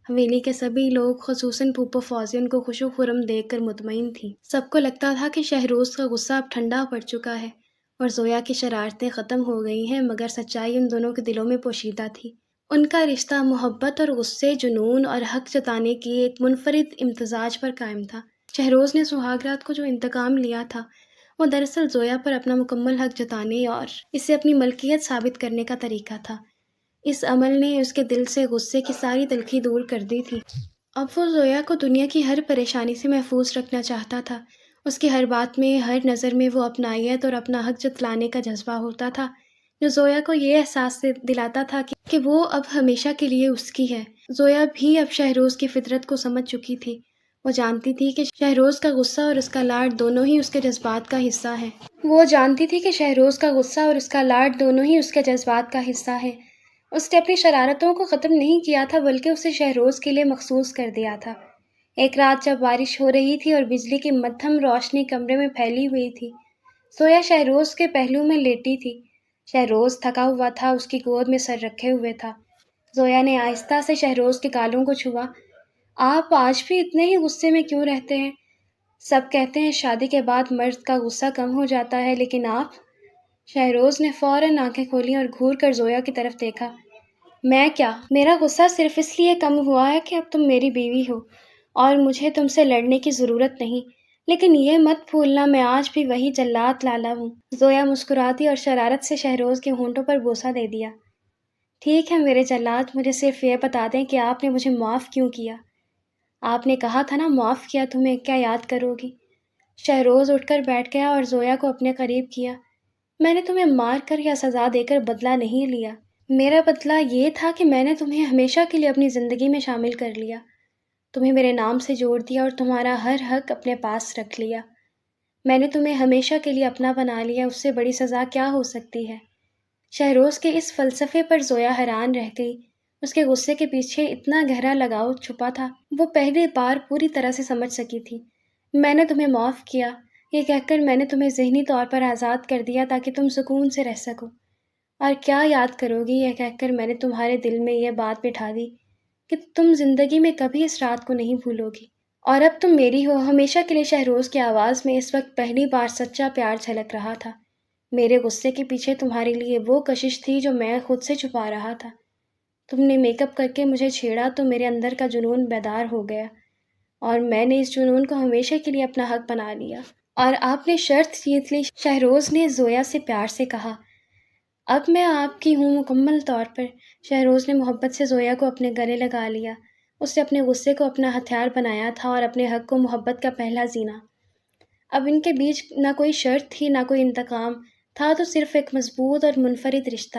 حویلی کے سبھی لوگ خصوصاً پھوپھو فوزیہ ان کو خوش و خرم دیکھ کر مطمئن تھی۔ سب کو لگتا تھا کہ شہروز کا غصہ اب ٹھنڈا پڑ چکا ہے اور زویا کی شرارتیں ختم ہو گئی ہیں، مگر سچائی ان دونوں کے دلوں میں پوشیدہ تھی۔ ان کا رشتہ محبت اور غصے، جنون اور حق جتانے کی ایک منفرد امتزاج پر قائم تھا۔ شہروز نے سہاگ رات کو جو انتقام لیا تھا وہ دراصل زویا پر اپنا مکمل حق جتانے اور اسے اپنی ملکیت ثابت کرنے کا طریقہ تھا۔ اس عمل نے اس کے دل سے غصے کی ساری تلخی دور کر دی تھی۔ اب وہ زویا کو دنیا کی ہر پریشانی سے محفوظ رکھنا چاہتا تھا۔ اس کی ہر بات میں، ہر نظر میں وہ اپنائیت اور اپنا حق جتلانے کا جذبہ ہوتا تھا، جو زویا کو یہ احساس دلاتا تھا کہ وہ اب ہمیشہ کے لیے اس کی ہے۔ زویا بھی اب شہروز کی فطرت کو سمجھ چکی تھی۔ وہ جانتی تھی کہ شہروز کا غصہ اور اس کا لاڈ دونوں ہی اس کے جذبات کا حصہ ہیں۔ اس نے اپنی شرارتوں کو ختم نہیں کیا تھا، بلکہ اسے شہروز کے لیے مخصوص کر دیا تھا۔ ایک رات جب بارش ہو رہی تھی اور بجلی کی مدھم روشنی کمرے میں پھیلی ہوئی تھی، زویا شہروز کے پہلو میں لیٹی تھی۔ شہروز تھکا ہوا تھا، اس کی گود میں سر رکھے ہوئے تھا۔ زویا نے آہستہ سے شہروز کے گالوں کو چھوا۔ آپ آج بھی اتنے ہی غصے میں کیوں رہتے ہیں؟ سب کہتے ہیں شادی کے بعد مرد کا غصہ کم ہو جاتا ہے، لیکن آپ؟ شہروز نے فوراً آنکھیں کھولیں اور گھور کر زویا کی طرف دیکھا۔ میں کیا؟ میرا غصہ صرف اس لیے کم ہوا ہے کہ اب تم میری بیوی ہو، اور مجھے تم سے لڑنے کی ضرورت نہیں، لیکن یہ مت بھولنا میں آج بھی وہی جلاد لالا ہوں۔ زویا مسکراتی اور شرارت سے شہروز کے ہونٹوں پر بوسہ دے دیا۔ ٹھیک ہے میرے جلاد، مجھے صرف یہ بتا دیں کہ آپ نے مجھے معاف کیوں کیا؟ آپ نے کہا تھا نا معاف کیا تمہیں، کیا یاد کرو گی؟ شہروز اٹھ کر بیٹھ گیا اور زویا کو اپنے قریب کیا۔ میں نے تمہیں مار کر یا سزا دے کر بدلہ نہیں لیا۔ میرا بدلہ یہ تھا کہ میں نے تمہیں ہمیشہ کے لیے اپنی زندگی میں شامل کر لیا، تمہیں میرے نام سے جوڑ دیا اور تمہارا ہر حق اپنے پاس رکھ لیا۔ میں نے تمہیں ہمیشہ کے لیے اپنا بنا لیا، اس سے بڑی سزا کیا ہو سکتی ہے؟ شہروز کے اس فلسفے پر زویا حیران رہ گئی۔ اس کے غصے کے پیچھے اتنا گہرا لگاؤ چھپا تھا، وہ پہلی بار پوری طرح سے سمجھ سکی تھی۔ میں نے تمہیں معاف کیا، یہ کہہ کر میں نے تمہیں ذہنی طور پر آزاد کر دیا تاکہ تم سکون سے رہ سکو۔ اور کیا یاد کرو گی، یہ کہہ کر میں نے تمہارے دل میں یہ بات بٹھا دی کہ تم زندگی میں کبھی اس رات کو نہیں بھولو گی۔ اور اب تم میری ہو ہمیشہ کے لیے۔ شہروز کی آواز میں اس وقت پہلی بار سچا پیار جھلک رہا تھا۔ میرے غصے کے پیچھے تمہارے لیے وہ کشش تھی جو میں خود سے چھپا رہا تھا۔ تم نے میک اپ کر کے مجھے چھیڑا تو میرے اندر کا جنون بیدار ہو گیا، اور میں نے اس جنون کو ہمیشہ کے لیے اپنا حق بنا لیا۔ اور آپ نے شرط جیت لی، شہروز نے زویا سے پیار سے کہا۔ اب میں آپ کی ہوں مکمل طور پر۔ شہروز نے محبت سے زویا کو اپنے گلے لگا لیا۔ اس نے اپنے غصے کو اپنا ہتھیار بنایا تھا اور اپنے حق کو محبت کا پہلا زینہ۔ اب ان کے بیچ نہ کوئی شرط تھی نہ کوئی انتقام، تھا تو صرف ایک مضبوط اور منفرد رشتہ۔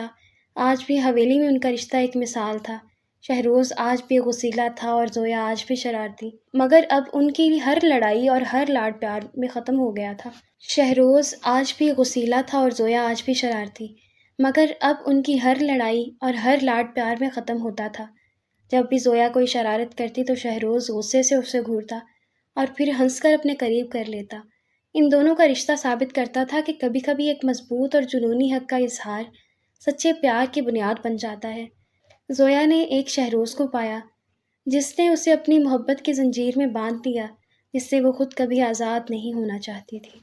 آج بھی حویلی میں ان کا رشتہ ایک مثال تھا۔ شہروز آج بھی غصیلا تھا اور زویا آج بھی شرارتی، مگر اب ان کی ہر لڑائی اور ہر لاڈ پیار میں ختم ہو گیا تھا۔ شہروز آج بھی غصیلا تھا اور زویا آج بھی شرارتی، مگر اب ان کی ہر لڑائی اور ہر لاڈ پیار میں ختم ہوتا تھا۔ جب بھی زویا کوئی شرارت کرتی تو شہروز غصے سے اسے گھورتا اور پھر ہنس کر اپنے قریب کر لیتا۔ ان دونوں کا رشتہ ثابت کرتا تھا کہ کبھی کبھی ایک مضبوط اور جنونی حق کا اظہار سچے پیار کی بنیاد بن جاتا ہے۔ زویا نے ایک شہروز کو پایا جس نے اسے اپنی محبت کی زنجیر میں باندھ دیا، جس سے وہ خود کبھی آزاد نہیں ہونا چاہتی تھی۔